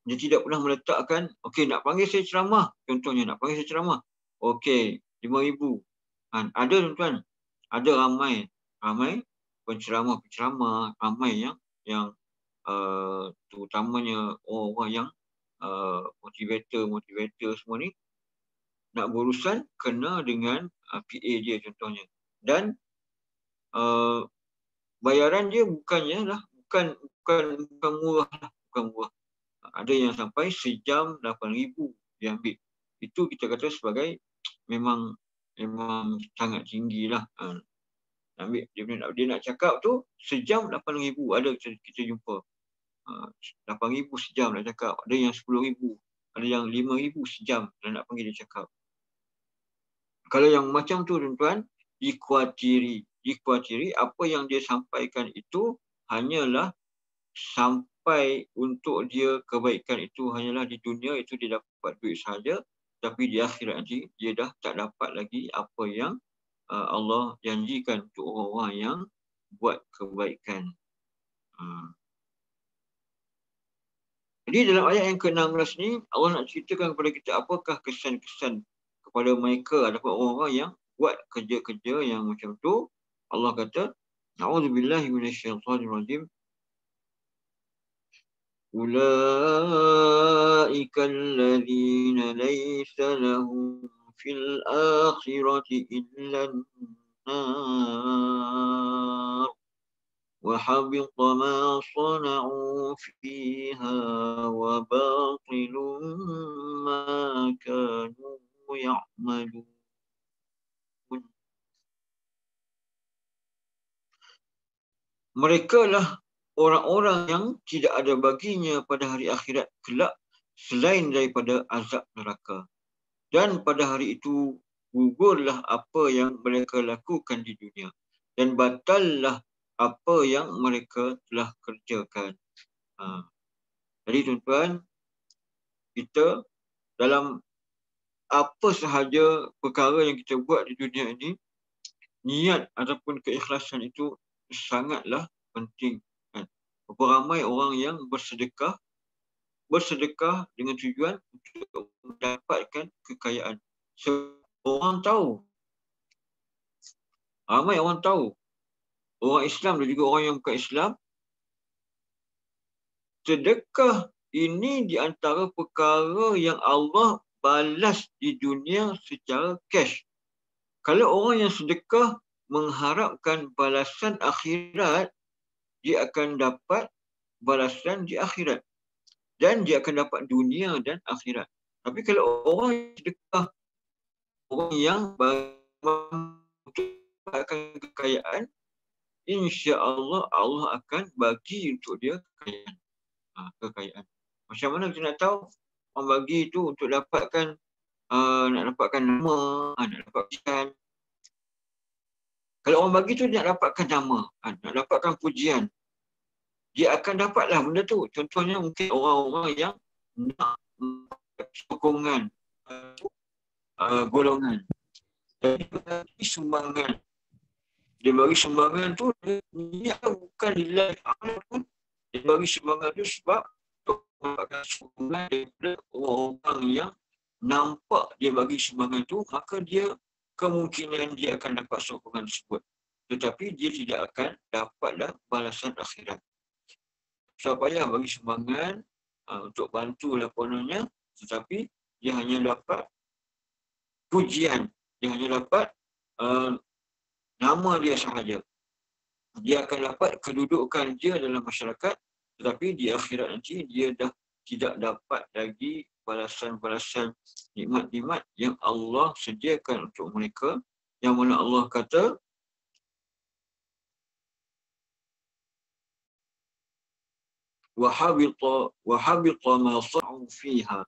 Dia tidak pernah meletakkan, okey nak panggil saya ceramah, contohnya nak panggil saya ceramah. Okey, 5,000. Ada tuan-tuan, ada ramai penceramah-penceramah, ramai yang terutamanya orang yang motivator semua ni nak berurusan kena dengan PA dia contohnya. Dan bayaran dia bukan murah lah, bukan murah. Ada yang sampai sejam 8,000 dia ambil. Itu kita kata sebagai memang sangat tinggi lah. Ambil dia nak cakap tu sejam 8,000. Ada kita jumpa 8,000 sejam nak cakap. Ada yang 10,000, ada yang 5,000 sejam dan nak panggil dia cakap. Kalau yang macam tu tuan-tuan, dikuatiri apa yang dia sampaikan itu hanyalah sampai untuk dia kebaikan itu hanyalah di dunia, itu dia dapat duit sahaja, tapi di akhirat nanti dia dah tak dapat lagi apa yang Allah janjikan untuk orang-orang yang buat kebaikan. Jadi dalam ayat yang ke-16 ni Allah nak ceritakan kepada kita apakah kesan-kesan kepada mereka ataupun orang-orang yang buat kerja-kerja yang macam tu. Allah kata, A'udzubillahi minasyaitonirrajim. Ulaika alladhina laysa lahum fil akhirati illa an-nar wa habita ma sana'u fiha wa batilun ma kanu ya'malun. Mereka lah orang-orang yang tidak ada baginya pada hari akhirat kelak selain daripada azab neraka. Dan pada hari itu gugurlah apa yang mereka lakukan di dunia dan batallah apa yang mereka telah kerjakan. Jadi tuan-tuan, kita dalam apa sahaja perkara yang kita buat di dunia ini, niat ataupun keikhlasan itu sangatlah penting. Berapa ramai orang yang bersedekah dengan tujuan untuk mendapatkan kekayaan. Ramai orang tahu, orang Islam dan juga orang yang bukan Islam, sedekah ini di antara perkara yang Allah balas di dunia secara cash. Kalau orang yang sedekah mengharapkan balasan akhirat, dia akan dapat balasan di akhirat. Dan dia akan dapat dunia dan akhirat. Tapi kalau orang yang sedekah, orang yang dapatkan kekayaan, insya-Allah Allah akan bagi untuk dia kekayaan. Kekayaan. Macam mana kita nak tahu? Orang bagi itu untuk dapatkan nak dapatkan nama, nak dapatkan. Kalau orang bagi tu nak dapatkan nama, nak dapatkan pujian, dia akan dapatlah benda tu. Contohnya mungkin orang-orang yang nak sokongan golongan. Jadi bagi sumbangan. Dia bagi sumbangan tu dia bukan lillahi ta'ala pun. Dia bagi sumbangan tu sebab untuk mendapatkan sokongan daripada orang-orang yang nampak dia bagi sumbangan tu, maka dia kemungkinan dia akan dapat sokongan tersebut. Tetapi dia tidak akan dapatlah balasan akhirat. So payah bagi sumbangan untuk bantulah kononnya, tetapi dia hanya dapat pujian, dia hanya dapat nama dia sahaja. Dia akan dapat kedudukan dia dalam masyarakat, tetapi di akhirat nanti dia dah tidak dapat lagi balasan-balasan nikmat-nikmat yang Allah sediakan untuk mereka, yang mana Allah kata wa habita ma sa'u fiha,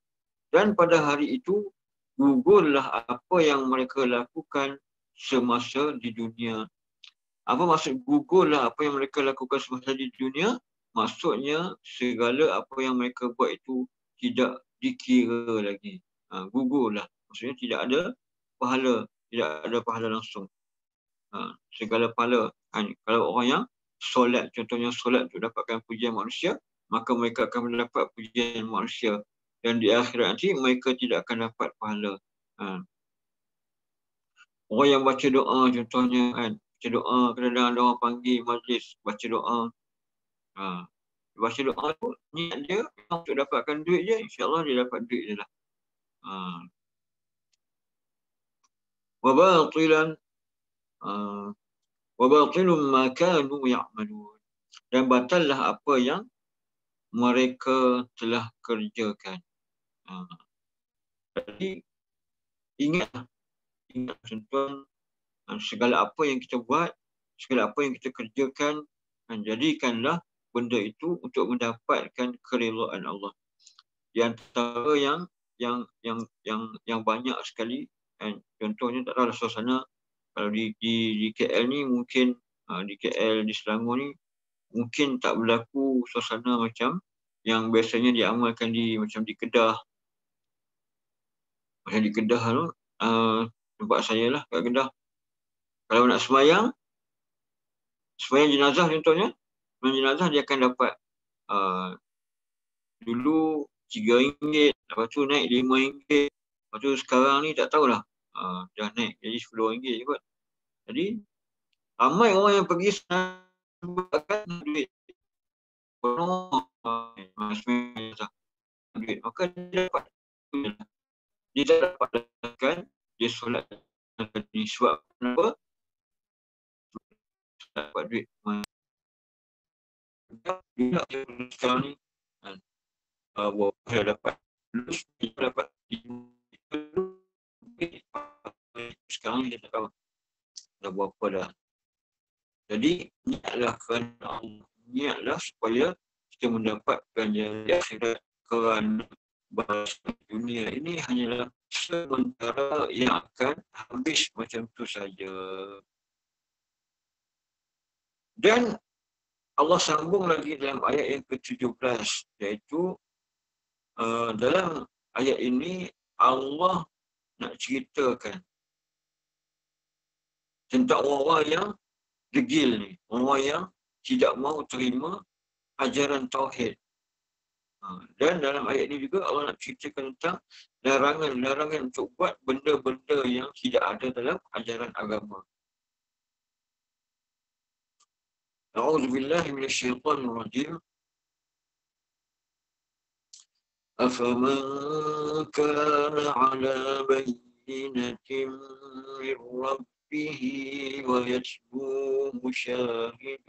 dan pada hari itu gugurlah apa yang mereka lakukan semasa di dunia. Apa maksud gugurlah apa yang mereka lakukan semasa di dunia? Maksudnya segala apa yang mereka buat itu tidak dikira lagi. Gugurlah. Maksudnya tidak ada pahala. Tidak ada pahala langsung. Segala pahala. Kalau orang yang solat, contohnya solat untuk dapatkan pujian manusia, maka mereka akan mendapat pujian manusia. Dan di akhirat nanti mereka tidak akan dapat pahala. Orang yang baca doa contohnya baca doa, kadang-kadang ada orang panggil majlis baca doa. Baca doa tu niat dia untuk dapatkan duit je, insya-Allah dia dapat duit je lah. Wa batilun ma kanu ya'malun. Dan batallah apa yang mereka telah kerjakan. Jadi ingat tuan-tuan, segala apa yang kita buat, segala apa yang kita kerjakan, jadikanlah benda itu untuk mendapatkan keridhaan Allah. Di antara yang banyak sekali, contohnya tak tahu suasana kalau di KL ni mungkin di KL di Selangor ni mungkin tak berlaku suasana macam yang biasanya diamalkan macam di Kedah. Macam di Kedah tu, tempat saya lah kat Kedah. Kalau nak sembahyang jenazah contohnya, sembahyang jenazah dia akan dapat dulu RM3, lepas tu naik RM5, lepas tu sekarang ni tak tahulah, dah naik jadi RM10 je kot. Jadi ramai orang yang pergi sebabkan duit. Duit, maka dia dapat, dia tak dapatkan dia solat ni sebab kenapa? Dapat duit. Dia sekarang ni dia dapat lulus, dia dapat sekarang dia tak tahu dah berapa dah. Jadi niatlah kerana Allah, niatlah supaya kita mendapatkan yang di akhirat, kerana balasan dunia ini hanyalah sementara yang akan habis macam tu saja. Dan Allah sambung lagi dalam ayat yang ke-17, iaitu dalam ayat ini Allah nak ceritakan tentang orang yang degil ni, orang yang tidak mahu terima ajaran tauhid. Dan dalam ayat ini juga Allah nak ceritakan tentang larangan-larangan untuk buat benda-benda yang tidak ada dalam ajaran agama. A'udzubillahi minasyaitanir rajim. أفمن كان على بينة من ربه ويتلوه شاهد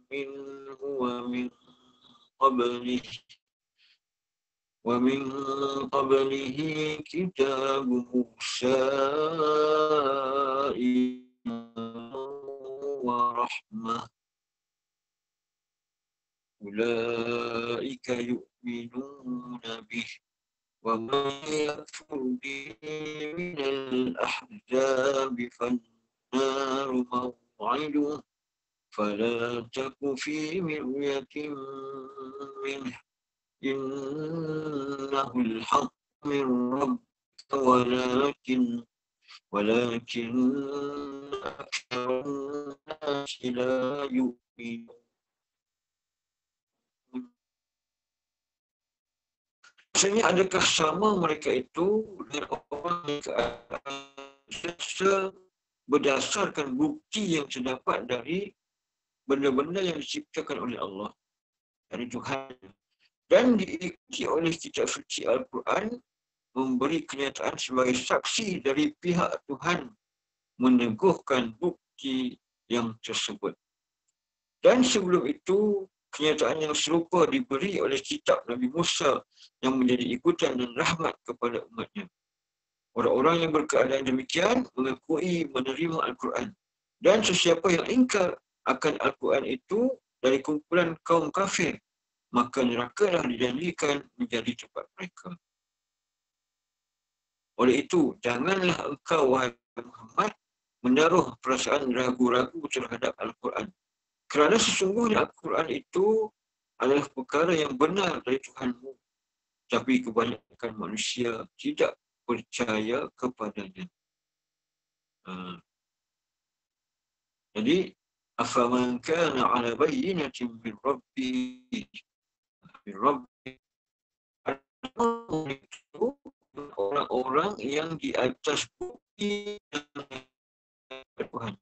منه ومن قبله كتاب موسى rahmah. Ulaika yu'minuna bih. وَمَنْ يَكْفُرْ بِهِ مِنَ الْأَحْزَابِ فَالنَّارُ مَوْعِدُهُ فَلَا تَكُ فِي مِرْيَةٍ مِّنْهُ إِنَّهُ الْحَقُّ مِنْ رَبِّكَ وَلَكِنَّ أَكْثَرَ النَّاسِ لَا يُؤْمِنُونَ. Maksudnya, adakah sama mereka itu dengan orang yang keadaan berdasarkan bukti yang terdapat dari benda-benda yang diciptakan oleh Allah, dari Tuhan, dan diikuti oleh kitab suci Al-Quran memberi kenyataan sebagai saksi dari pihak Tuhan meneguhkan bukti yang tersebut. Dan sebelum itu, kenyataan yang serupa diberi oleh kitab Nabi Musa yang menjadi ikutan dan rahmat kepada umatnya. Orang-orang yang berkeadaan demikian mengakui menerima Al-Quran. Dan sesiapa yang ingkar akan Al-Quran itu dari kumpulan kaum kafir, maka nerakalah dijanjikan menjadi tempat mereka. Oleh itu, janganlah engkau, wahai Muhammad, menaruh perasaan ragu-ragu terhadap Al-Quran. Kerana sesungguhnya Al-Quran itu adalah perkara yang benar dari Tuhanmu. Tapi kebanyakan manusia tidak percaya kepadanya. Jadi, afaman kana ala bayyinatin min rabbih itu orang-orang yang di atas bukti Tuhan.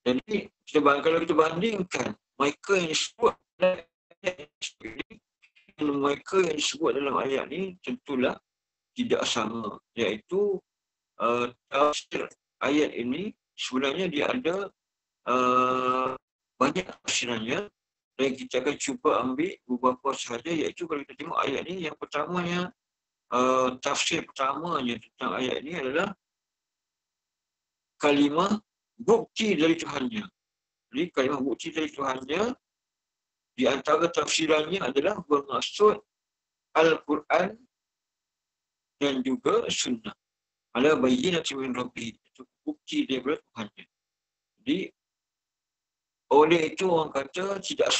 Jadi, kalau kita bandingkan mereka yang disebut dengan mereka yang disebut dalam ayat ni, tentulah tidak sama. Iaitu tafsir ayat ini sebenarnya dia ada banyak tafsirannya, dan kita akan cuba ambil beberapa sahaja. Iaitu kalau kita tengok ayat ni, yang pertamanya, tafsir pertamanya tentang ayat ini adalah kalimah bukti dari Tuhannya. Jadi kalimah bukti dari Tuhannya, di antara tafsirannya adalah bermaksud Al-Quran dan juga Sunnah. Ala bayyinatin min rabbih, itu bukti daripada Tuhannya. Jadi oleh itu orang kata tidak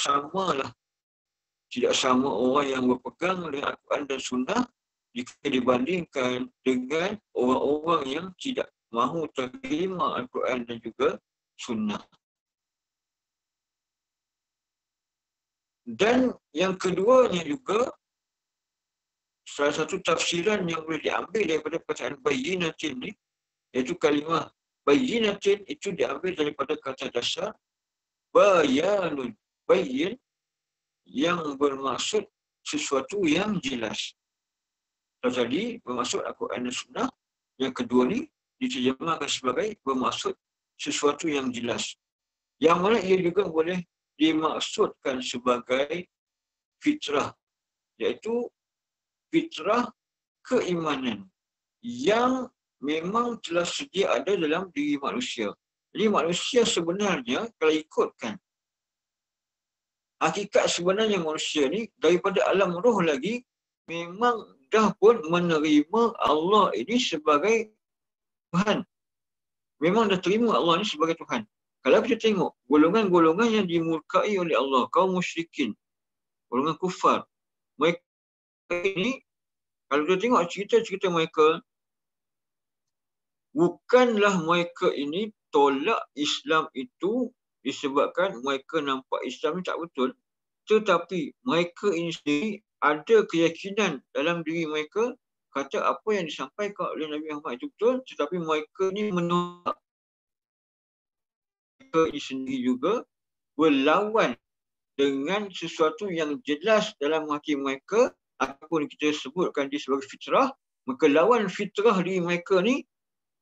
sama orang yang berpegang dengan Al-Quran dan Sunnah jika dibandingkan dengan orang-orang yang tidak mahu terima Al-Quran dan juga Sunnah. Dan yang keduanya juga, salah satu tafsiran yang boleh diambil daripada perkataan bayyinatin ni, iaitu kalimah bayyinatin itu diambil daripada kata dasar bayanun, bayyin, yang bermaksud sesuatu yang jelas. Tadi bermaksud Al-Quran dan Sunnah. Yang kedua ni diterjemahkan sebagai bermaksud sesuatu yang jelas. Yang mana ia juga boleh dimaksudkan sebagai fitrah, iaitu fitrah keimanan yang memang telah sedia ada dalam diri manusia. Jadi manusia sebenarnya, kalau ikutkan hakikat sebenarnya manusia ni, daripada alam roh lagi, memang dah pun menerima Allah ini sebagai Tuhan. Memang dah terima Allah ini sebagai Tuhan. Kalau kita tengok golongan-golongan yang dimurkai oleh Allah, kaum musyrikin, golongan kufar, mereka ini, kalau kita tengok cerita-cerita mereka, bukanlah mereka ini tolak Islam itu disebabkan mereka nampak Islam ini tak betul, tetapi mereka ini sendiri ada keyakinan dalam diri mereka, kata apa yang disampaikan oleh Nabi Muhammad itu betul, tetapi mereka ini menolak. Mereka ini sendiri juga berlawan dengan sesuatu yang jelas dalam hati mereka, ataupun kita sebutkan dia sebagai fitrah, maka lawan fitrah diri mereka ni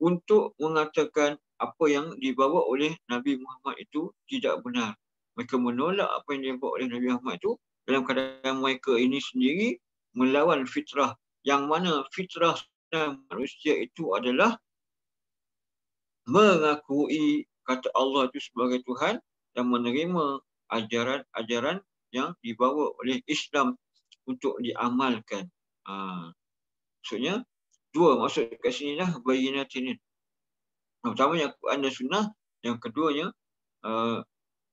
untuk mengatakan apa yang dibawa oleh Nabi Muhammad itu tidak benar. Mereka menolak apa yang dibawa oleh Nabi Muhammad itu dalam keadaan mereka ini sendiri melawan fitrah, yang mana fitrah manusia itu adalah mengakui kata Allah itu sebagai Tuhan dan menerima ajaran-ajaran yang dibawa oleh Islam untuk diamalkan. Maksudnya, dua maksud kat sini lah bayinatin. Pertamanya Quran dan Sunnah, yang keduanya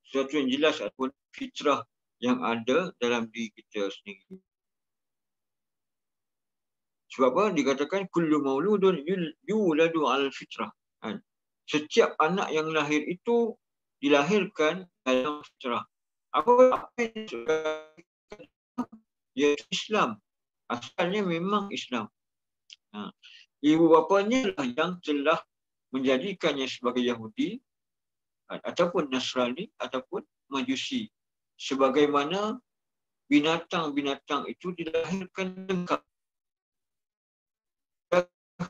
sesuatu yang jelas ataupun fitrah yang ada dalam diri kita sendiri. Sebab apa? Dikatakan kullu mauludun yuladu al fitrah. Setiap anak yang lahir itu dilahirkan dalam fitrah. Apa yang iaitu Islam. Asalnya memang Islam. Ibu bapanya lah yang telah menjadikannya sebagai Yahudi ataupun Nasrani ataupun Majusi. Sebagaimana binatang-binatang itu dilahirkan lengkap.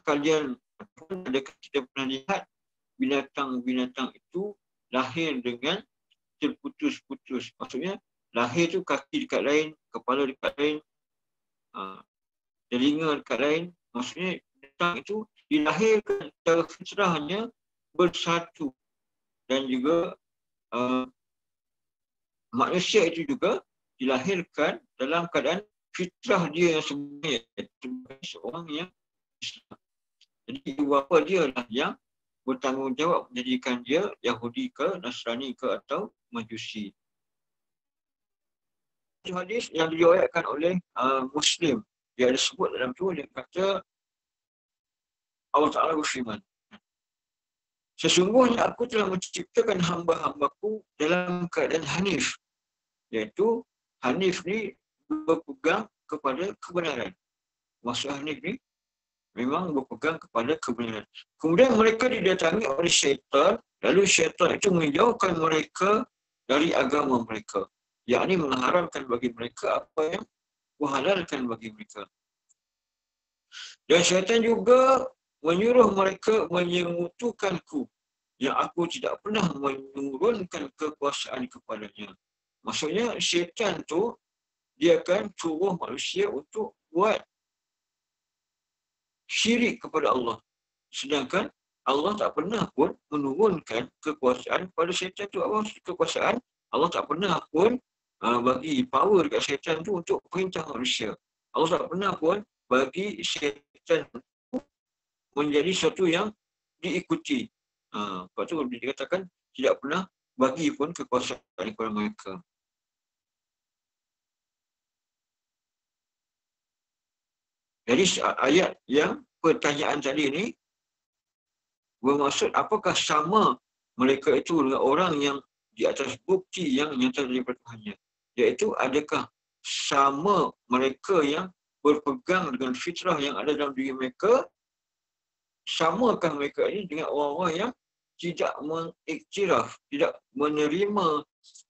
Kalian, adakah kita pernah lihat binatang-binatang itu lahir dengan terputus-putus? Maksudnya lahir tu kaki dekat lain, kepala dekat lain, telinga dekat lain. Maksudnya binatang itu dilahirkan secara fitrahnya bersatu. Dan juga manusia itu juga dilahirkan dalam keadaan fitrah dia yang sebenarnya, sebagai seorang yang Islam. Jadi ibu bapa dia lah yang bertanggungjawab menjadikan dia Yahudi ke, Nasrani ke atau Majusi. Hadis yang diriwayatkan oleh Muslim, dia ada sebut dalam tu, dia kata Allah Ta'ala berfirman, sesungguhnya aku telah menciptakan hamba-hambaku dalam keadaan hanif. Iaitu hanif ni berpegang kepada kebenaran. Maksud hanif ni memang berpegang kepada kebenaran. Kemudian mereka didatangi oleh syaitan, lalu syaitan itu menjauhkan mereka dari agama mereka. Yakni mengharamkan bagi mereka apa yang dihalalkan bagi mereka. Dan syaitan juga menyuruh mereka menyengutukanku yang aku tidak pernah menurunkan kekuasaan kepadanya. Maksudnya syaitan tu dia akan suruh manusia untuk buat syirik kepada Allah. Sedangkan Allah tak pernah pun menurunkan kekuasaan kepada syaitan tu. Apa maksud kekuasaan? Allah tak pernah pun bagi power dekat syaitan tu untuk perintah manusia. Allah tak pernah pun bagi syaitan menjadi sesuatu yang diikuti. Sebab tu dikatakan tidak pernah bagi pun kekuasaan kepada mereka. Jadi ayat yang pertanyaan tadi ni bermaksud apakah sama mereka itu dengan orang yang di atas bukti yang nyata daripada Tuhannya. Iaitu adakah sama mereka yang berpegang dengan fitrah yang ada dalam diri mereka, samakah mereka ini dengan orang-orang yang tidak mengiktiraf, tidak menerima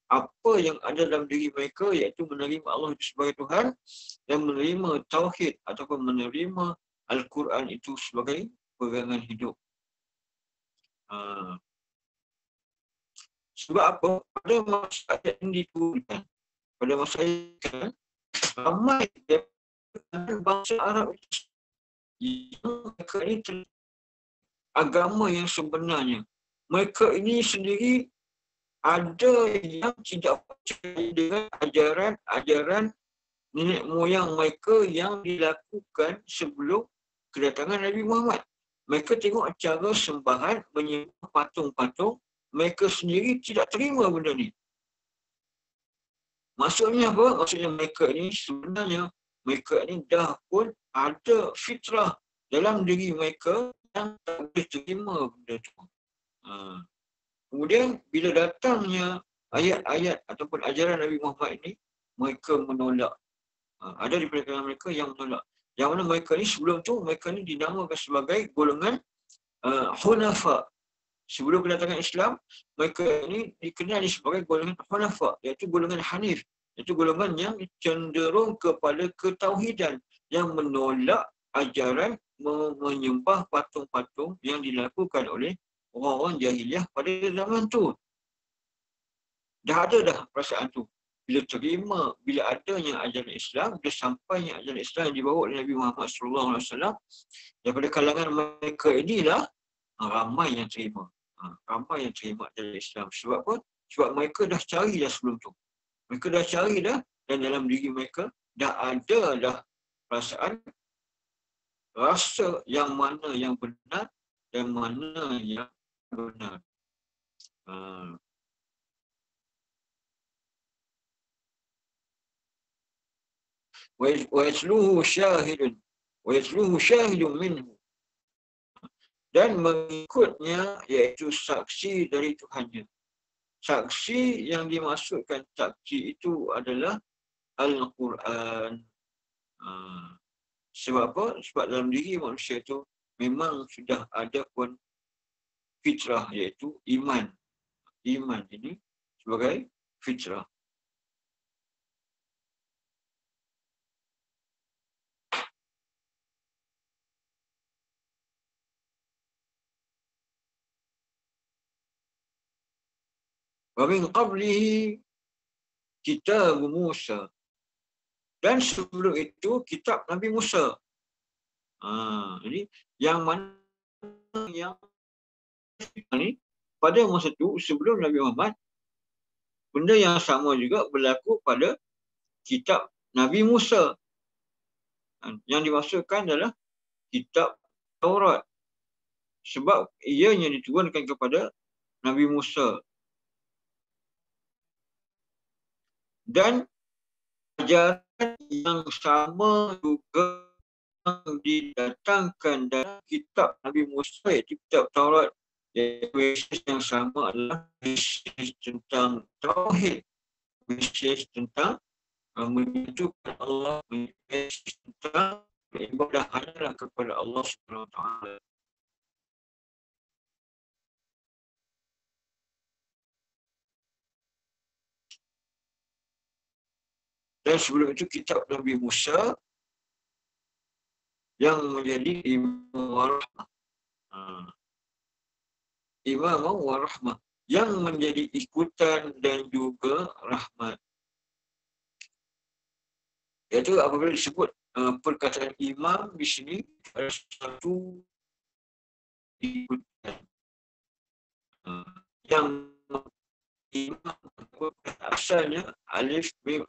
apa yang ada dalam diri mereka, iaitu menerima Allah itu sebagai Tuhan dan menerima tauhid ataupun menerima Al-Quran itu sebagai pegangan hidup. Sebab apa? Pada masa ayat ini diturunkan, pada masa ini ramai bangsa Arab itu yang mereka ini agama yang sebenarnya. Mereka ini sendiri ada yang tidak percaya dengan ajaran-ajaran nenek moyang mereka yang dilakukan sebelum kedatangan Nabi Muhammad. Mereka tengok cara sembahan, menyembah patung-patung, mereka sendiri tidak terima benda ni. Maksudnya apa? Maksudnya mereka ni sebenarnya, mereka ni dah pun ada fitrah dalam diri mereka yang tak boleh terima benda tu. Kemudian bila datangnya ayat-ayat ataupun ajaran Nabi Muhammad ini, mereka menolak. Ada di kalangan mereka yang menolak. Yang mana mereka ni sebelum tu, mereka ni dinamakan sebagai golongan Hunafa. Sebelum kedatangan Islam, mereka ni dikenali sebagai golongan Hunafa, iaitu golongan Hanif. Iaitu golongan yang cenderung kepada ketauhidan, yang menolak ajaran menyembah patung-patung yang dilakukan oleh orang-orang jahiliah pada zaman tu. Dah ada dah perasaan tu. Bila adanya ajaran Islam, bila sampainya ajaran Islam yang dibawa oleh Nabi Muhammad SAW, daripada kalangan mereka inilah Ramai yang terima. Ramai yang terima dari Islam. Sebab apa? Sebab mereka dah cari dah sebelum tu. Mereka dah cari dah, dan dalam diri mereka dah ada dah perasaan, rasa yang mana yang benar dan mana yang benar. وَيَتْلُوهُ شَاهِدٌ وَيَتْلُوهُ شَاهِدٌ مِنْهُ, dan mengikutnya iaitu saksi dari Tuhannya. Saksi yang dimaksudkan saksi itu adalah Al-Quran. Sebab apa? Sebab dalam diri manusia itu memang sudah ada pun fitrah, iaitu iman. Iman ini sebagai fitrah. Wa min qablihi kitab Musa, dan sebelum itu kitab Nabi Musa. Jadi yang mana yang ni pada masa tu sebelum Nabi Muhammad, benda yang sama juga berlaku pada kitab Nabi Musa. Yang dimaksudkan adalah kitab Taurat. Sebab ianya diturunkan kepada Nabi Musa. Dan ajaran yang sama juga didatangkan dalam kitab Nabi Musa, iaitu kitab Taurat. Mesej yang sama adalah mesej tentang tauhid, mesej tentang menyatukan Allah, mesej tentang ibadah hanyalah kepada Allah Subhanahu Wa Taala. Dan sebelum itu kitab Nabi Musa yang menjadi imam warahmah. Imam warahmah yang menjadi ikutan dan juga rahmat. Iaitu apabila disebut perkataan imam di sini ada satu ikutan. Yang imam asalnya alif mim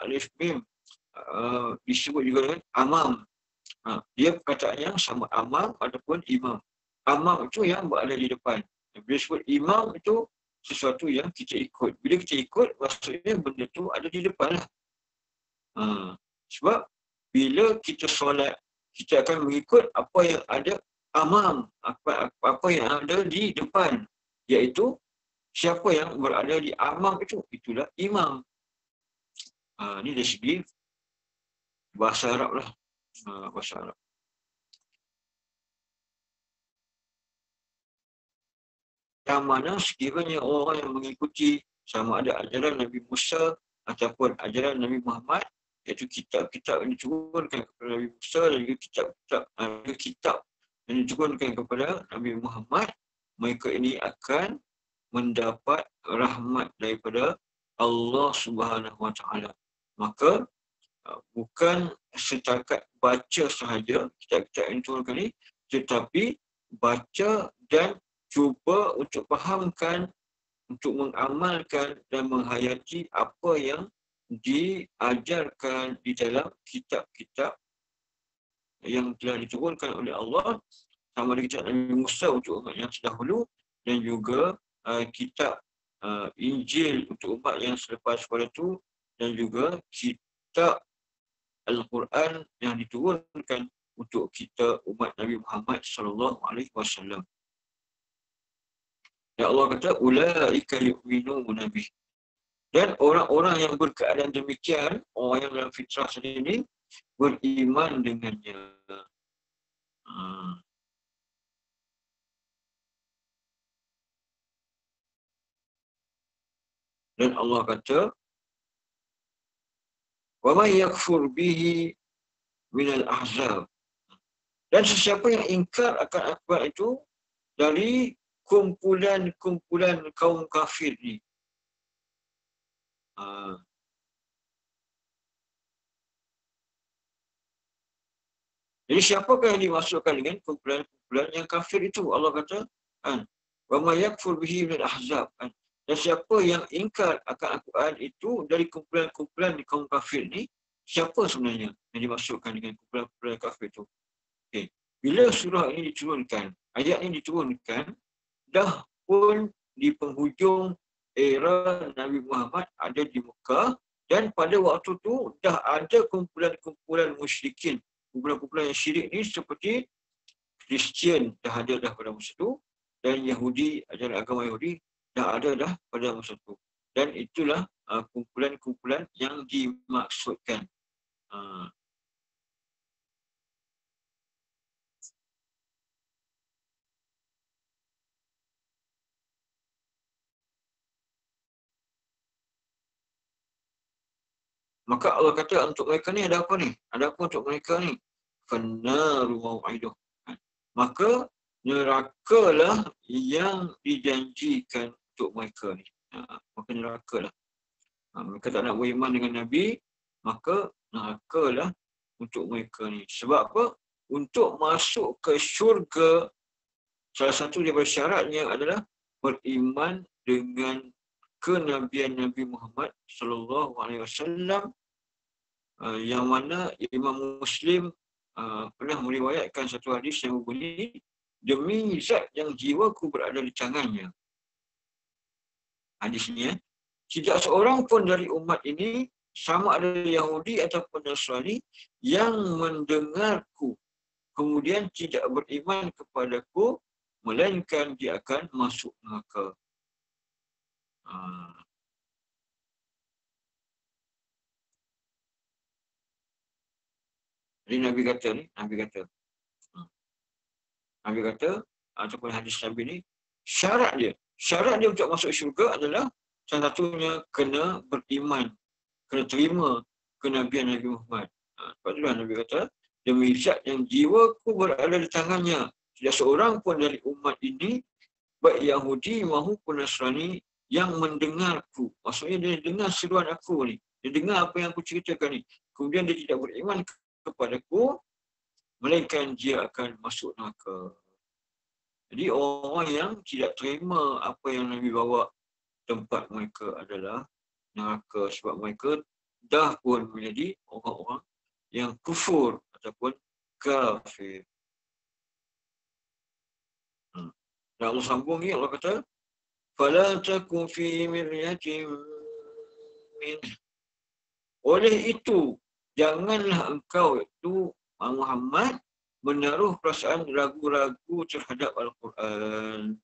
disebut juga dengan amam. Dia perkataan yang sama, amam ataupun imam. Amam itu yang berada di depan. Bila disebut imam itu sesuatu yang kita ikut. Bila kita ikut, maksudnya benda itu ada di depan lah. Sebab bila kita solat, kita akan mengikut apa yang ada amam, apa yang ada di depan. Iaitu siapa yang berada di amam itu, itulah imam. Ini dari segi bahasa Arab lah. Bahasa Arab. Yang mana sekiranya orang yang mengikuti sama ada ajaran Nabi Musa ataupun ajaran Nabi Muhammad, iaitu kitab-kitab yang diturunkan kepada Nabi Musa dan juga kitab yang diturunkan kepada Nabi Muhammad, mereka ini akan mendapat rahmat daripada Allah Subhanahu Wa Taala. Maka bukan setakat baca sahaja kitab-kitab yang diturunkan ini, tetapi baca dan cuba untuk fahamkan, untuk mengamalkan dan menghayati apa yang diajarkan di dalam kitab-kitab yang telah diturunkan oleh Allah, sama ada kitab Nabi Musa untuk umat yang terdahulu dan juga kitab Injil untuk umat yang selepas pada itu, dan juga kitab Al-Quran yang diturunkan untuk kita umat Nabi Muhammad sallallahu alaihi wasallam. Ya Allah kata ulaika yu'minuna bih. Dan orang-orang yang berkeadaan demikian, orang yang dalam fitrah sendiri beriman dengannya. Dan Allah kata wa may yakfur bihi minal ahzab. Dan sesiapa yang ingkar akan Al-Quran itu dari kumpulan-kumpulan kaum kafir ni. Jadi siapakah yang dimasukkan dengan kumpulan-kumpulan yang kafir itu? Allah kata Kan? Wa may yakfur bihi min al-ahzab. Kan? Dan siapa yang ingkar akan Al-Quran itu dari kumpulan-kumpulan di kaum kafir ni, siapa sebenarnya yang dimaksudkan dengan kumpulan-kumpulan kafir itu? Okay. Bila surah ini diturunkan, ayat ini diturunkan, dah pun di penghujung era Nabi Muhammad ada di Mekah, dan pada waktu tu dah ada kumpulan-kumpulan musyrikin, kumpulan-kumpulan yang syirik ni seperti Kristian dah ada dah pada masa tu, dan Yahudi, ajaran agama Yahudi dah ada dah pada masa tu. Dan itulah kumpulan-kumpulan yang dimaksudkan. Maka Allah kata untuk mereka ni ada apa ni? Ada apa untuk mereka ni? Fannaru mau'iduh. Maka nerakalah yang dijanjikan untuk mereka ni. Maka nerakalah. Mereka tak nak beriman dengan Nabi, maka nerakalah untuk mereka ni. Sebab apa? Untuk masuk ke syurga, salah satu daripada syaratnya adalah beriman dengan kenabian Nabi Muhammad sallallahu alaihi wasallam, yang mana Imam Muslim pernah meriwayatkan satu hadis yang berbunyi, demi zat yang jiwaku berada di tangannya. Hadis ini, tidak seorang pun dari umat ini, sama ada Yahudi ataupun Nasrani, yang mendengarku kemudian tidak beriman kepadaku, melainkan dia akan masuk neraka. Jadi Nabi kata ataupun hadis Nabi ni, syarat dia untuk masuk syurga adalah salah satunya kena beriman, kena terima kenabian Nabi Muhammad. Sebab itulah Nabi kata, demi zat yang jiwaku berada di tangannya, tidak seorang pun dari umat ini, baik Yahudi maupun Nasrani, yang mendengarku. Maksudnya dia dengar seruan aku ni, dia dengar apa yang aku ceritakan ni, kemudian dia tidak beriman kepadaku, melainkan dia akan masuk neraka. Jadi orang yang tidak terima apa yang Nabi bawa, tempat mereka adalah neraka, sebab mereka dah pun menjadi orang-orang yang kufur ataupun kafir. Dan Allah sambung ni, Allah kata, fala taku fi miryatin min. Oleh itu, janganlah engkau itu Muhammad menaruh perasaan ragu-ragu terhadap Al-Quran.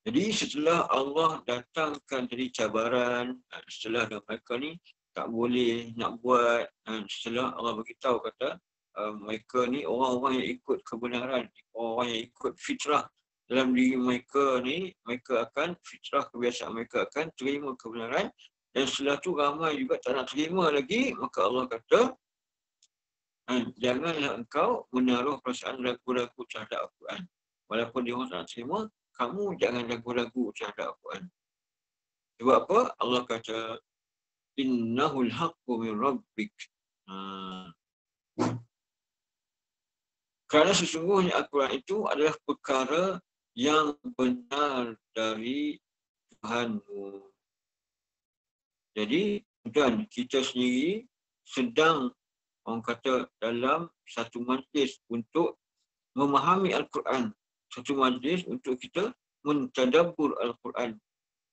Jadi setelah Allah datangkan tadi cabaran, setelah mereka ni tak boleh nak buat, setelah Allah beritahu kata mereka ni orang-orang yang ikut kebenaran, orang yang ikut fitrah dalam diri mereka ni, mereka akan fitrah kebiasaan mereka akan terima kebenaran, dan setelah tu ramai juga tak nak terima lagi, maka Allah kata, janganlah engkau menaruh perasaan ragu-ragu terhadap Al-Quran. Walaupun dia orang tak nak terima, kamu jangan ragu-ragu terhadap Al-Quran. Sebab apa? Allah kata, innahul haqqu min rabbik. Kerana sesungguhnya Al-Quran itu adalah perkara yang benar dari Tuhanmu. Jadi, tuan, kita sendiri sedang, orang kata, dalam satu majlis untuk memahami Al-Quran. Satu majlis untuk kita mentadabbur Al-Quran.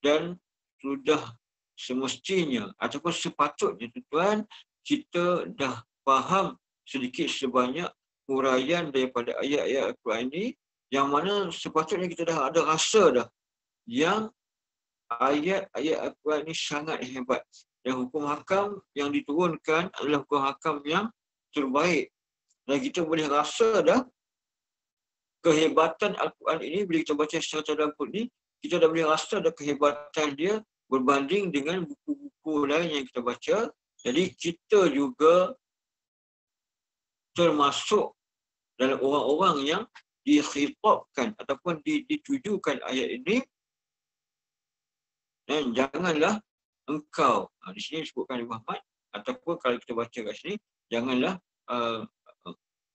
Dan sudah semestinya ataupun sepatutnya, tuan, kita dah faham sedikit sebanyak huraian daripada ayat-ayat Al-Quran ini, yang mana sepatutnya kita dah ada rasa dah yang ayat-ayat Al-Quran ini sangat hebat. Dan hukum hakam yang diturunkan adalah hukum hakam yang terbaik. Dan kita boleh rasa dah kehebatan Al-Quran ini, bila kita baca secara tadabbur ni, kita dah boleh rasa dah kehebatan dia berbanding dengan buku-buku lain yang kita baca. Jadi kita juga termasuk dalam orang-orang yang dikhitabkan ataupun ditujukan ayat ini. Dan janganlah engkau, di sini disebutkan Nabi Muhammad, ataupun kalau kita baca kat sini, janganlah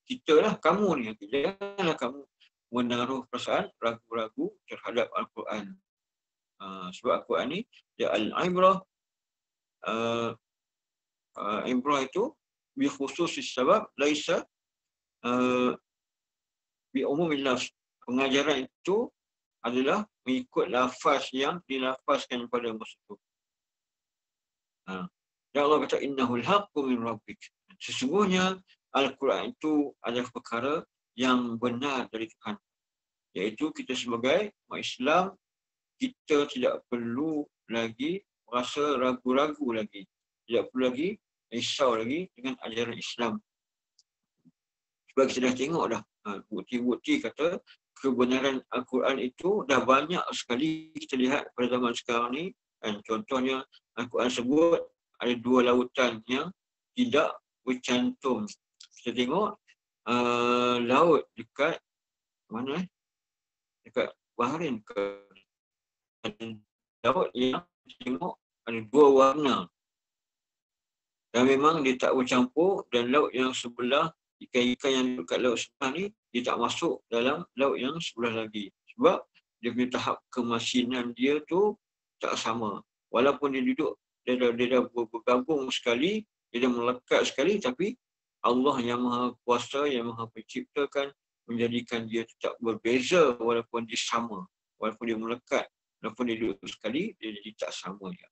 kita lah, kamu ni, janganlah kamu menaruh perasaan ragu-ragu terhadap Al-Quran. Sebab Al-Quran ni dia al-ibrah, ibrah itu bi khususis sebab laisa bi umumil lafz. Pengajaran itu adalah mengikut lafaz yang dilafazkan pada masa itu. Dan Allah kata innahul haqqu min rabbik. Sesungguhnya Al-Quran itu adalah perkara yang benar dari Tuhan. Iaitu kita sebagai umat Islam, kita tidak perlu lagi rasa ragu-ragu lagi. Tidak perlu lagi risau lagi dengan ajaran Islam. Sebab kita dah tengok dah bukti-bukti kata kebenaran Al-Quran itu dah banyak sekali kita lihat pada zaman sekarang ni. Dan contohnya Al-Quran sebut ada 2 lautan yang tidak bercantum. Kita tengok laut dekat mana? Dekat Bahrain ke laut yang tengok ada 2 warna. Dan memang dia tak bercampur, dan laut yang sebelah, ikan-ikan yang dekat laut sebelah ni, dia tak masuk dalam laut yang sebelah lagi. Sebab dia punya tahap kemasinan dia tu tak sama. Walaupun dia duduk, dia dah bergabung sekali, dia dah melekat sekali, tapi Allah yang Maha Kuasa, yang Maha Penciptakan, menjadikan dia tetap berbeza walaupun dia sama. Walaupun dia melekat, walaupun dia duduk sekali, dia jadi tak sama je.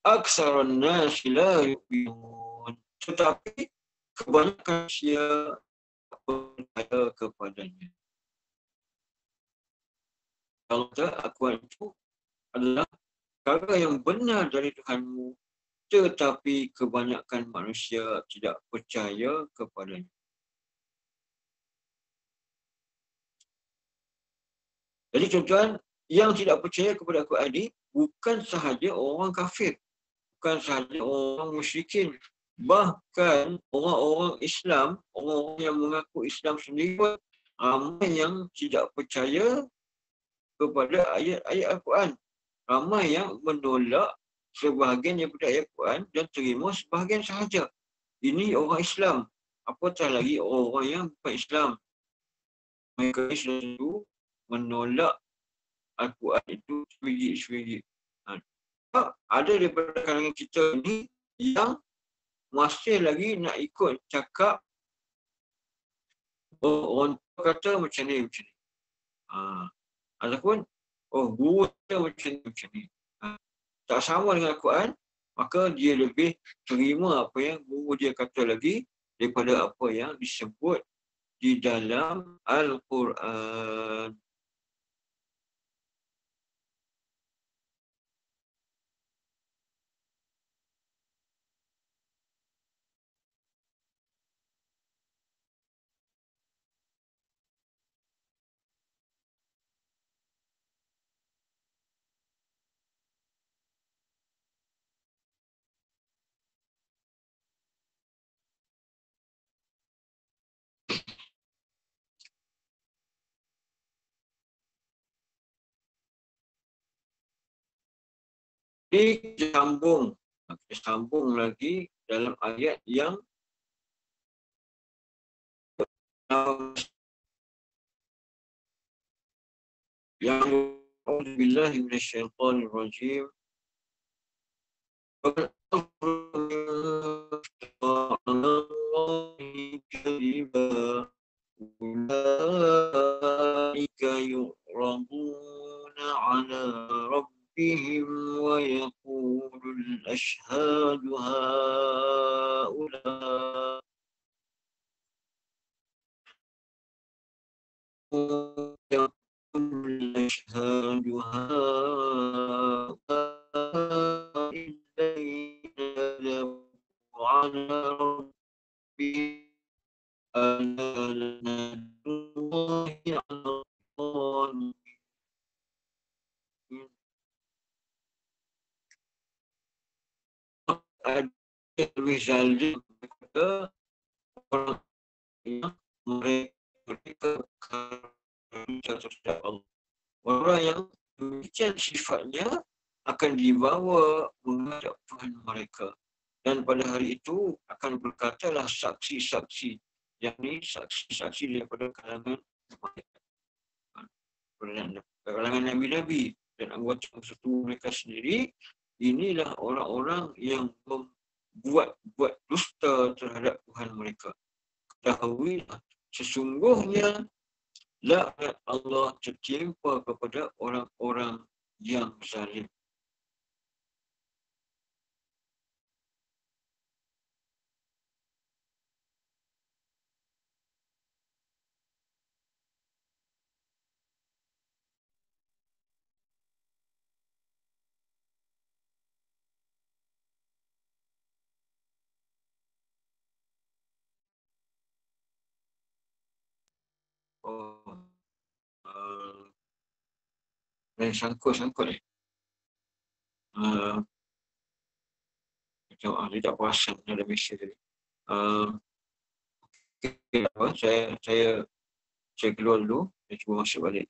Aksarun nasi la yu'minun. Tetapi kebanyakan manusia percaya kepadanya. Kalau tak, Al-Quran itu adalah perkara yang benar dari Tuhanmu, tetapi kebanyakan manusia tidak percaya kepadanya. Jadi tuan-tuan, yang tidak percaya kepada Al-Quran ini bukan sahaja orang kafir, bukan sahaja orang musyrikin, bahkan orang-orang Islam, orang-orang yang mengaku Islam sendiri pun ramai yang tidak percaya kepada ayat-ayat Al-Quran. Ramai yang menolak sebahagian daripada ayat Al-Quran dan terima sebahagian sahaja. Ini orang Islam. Apatah lagi orang yang bukan Islam. Mereka ini selalu menolak Al-Quran itu sebiji-sebiji. Ada daripada kalangan kita ni yang masih lagi nak ikut cakap orang kata macam ni, macam ni. Ataupun guru kata macam ni. Tak sama dengan Al-Quran, maka dia lebih terima apa yang guru dia kata lagi daripada apa yang disebut di dalam Al-Quran. Kita sambung lagi dalam ayat yang A'udzubillahi minasyaitonir rajim. Ulaika yu'raduna 'ala rabbihim wa yaqulul ashhadu ha'ula الأشهاد هؤلاء الذين كذبوا على ربهم ألا لعنة الله على الظالمين. Ada misalnya orang yang mereka orang yang demikian sifatnya akan dibawa menghadap Tuhan mereka, dan pada hari itu akan berkatalah saksi-saksi yang ni saksi-saksi daripada kalangan kalangan Nabi-Nabi dan anggota satu mereka sendiri. Inilah orang-orang yang buat dusta terhadap Tuhan mereka. Ketahuilah, sesungguhnya laknat Allah tertimpa kepada orang-orang yang zalim. Oh, sangkut ni. Dia tak perasan ada mesej tadi. Okay, saya keluar dulu. Saya cuba masuk balik.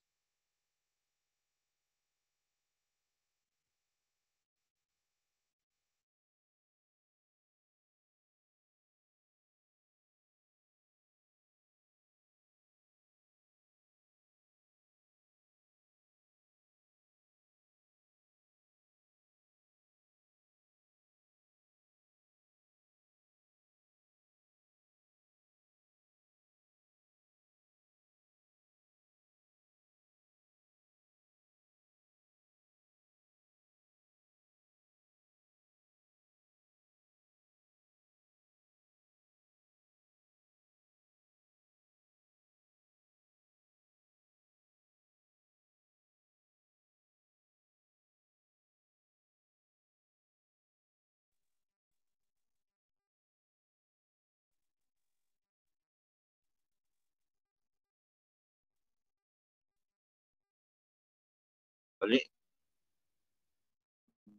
Balik.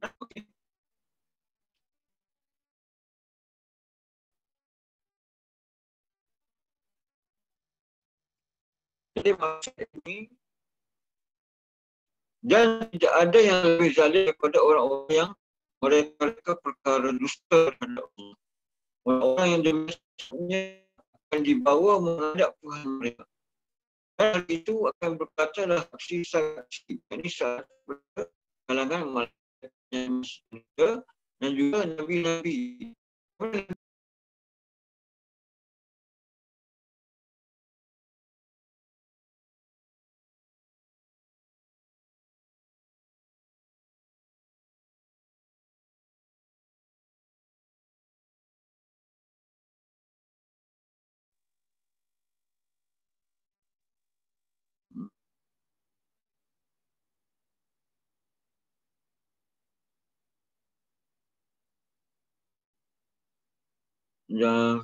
Okay. Jadi maksud ini, dan tidak ada yang lebih zalim daripada orang-orang yang mereka perkara dusta terhadap Allah. Orang-orang yang demikiannya akan dibawa menghadap Tuhan mereka. Dan itu akan berkatalah saksi-saksi. Ini saat kalangan manusia dan juga Nabi-Nabi. Dan ya,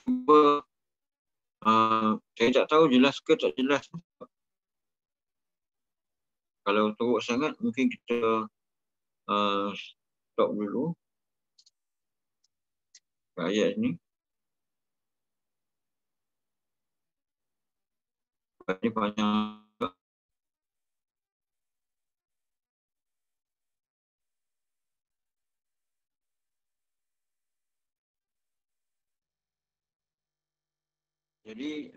cuba saya tak tahu jelas ke tak jelas. Kalau teruk sangat mungkin kita stop dulu ayat ni. Ini panjang. Jadi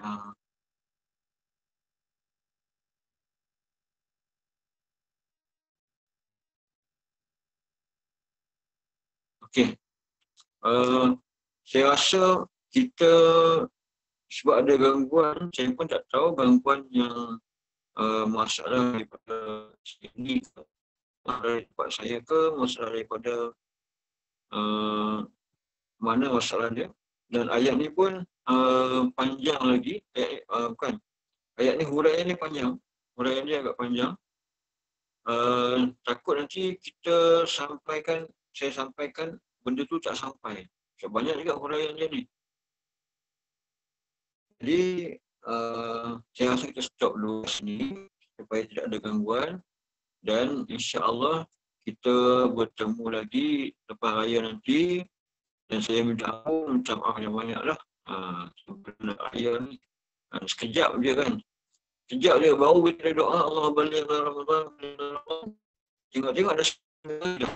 okey. Saya rasa kita sebab ada gangguan, saya pun tak tahu gangguan yang masalah daripada sini ke, masalah daripada saya ke, masalah daripada mana masalah dia. Dan ayat ni pun panjang lagi. Bukan. Ayat ni huraian ni panjang. Huraian ni agak panjang. Takut nanti kita saya sampaikan benda tu tak sampai. So, banyak juga huraian dia ni. Jadi saya rasa kita stop dulu sini supaya tidak ada gangguan, dan insya-Allah kita bertemu lagi lepas raya nanti, dan saya minta maaf yang banyaklah. Sebelum raya ni sekejap je kan. Sekejap dia baru kita doa Allah baligh Ramadan. Tengok-tengok ada semua dah.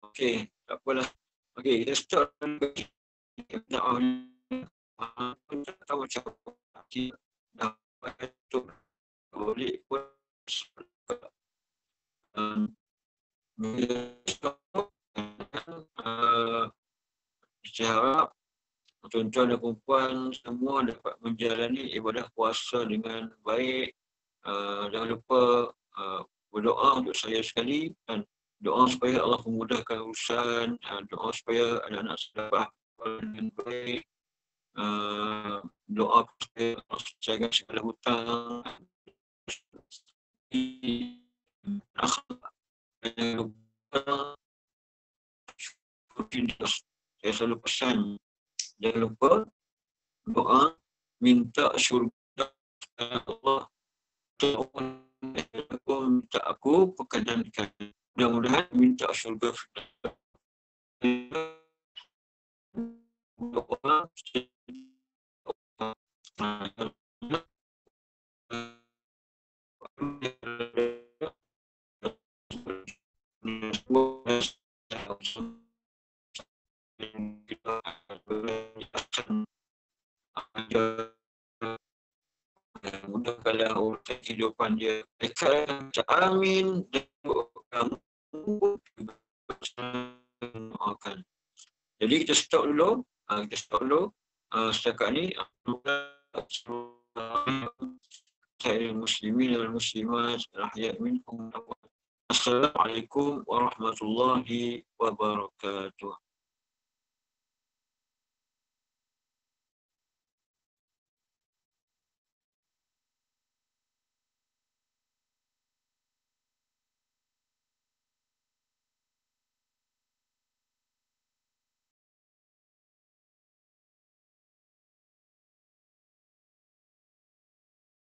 Okey, tak apalah. Okey, kita start dulu. Tak tahu macam dah tu boleh pun saya harap tuan-tuan dan puan semua dapat menjalani ibadah puasa dengan baik. Jangan lupa berdoa untuk saya sekali, dan doa supaya Allah memudahkan urusan, doa supaya anak-anak saya dapat dengan baik, doa supaya Allah selesaikan segala hutang. Jangan lupa, saya selalu pesan, jangan lupa doa minta syurga Allah. Minta aku pekerjaan ikan. Mudah-mudahan minta syurga. Mudahkanlah urusan kehidupan dia. Amin. Dan kamu doakan. Jadi kita stop dulu. Setakat ni muslimin dan muslimat rahiyat minkum. Assalamualaikum warahmatullahi wabarakatuh.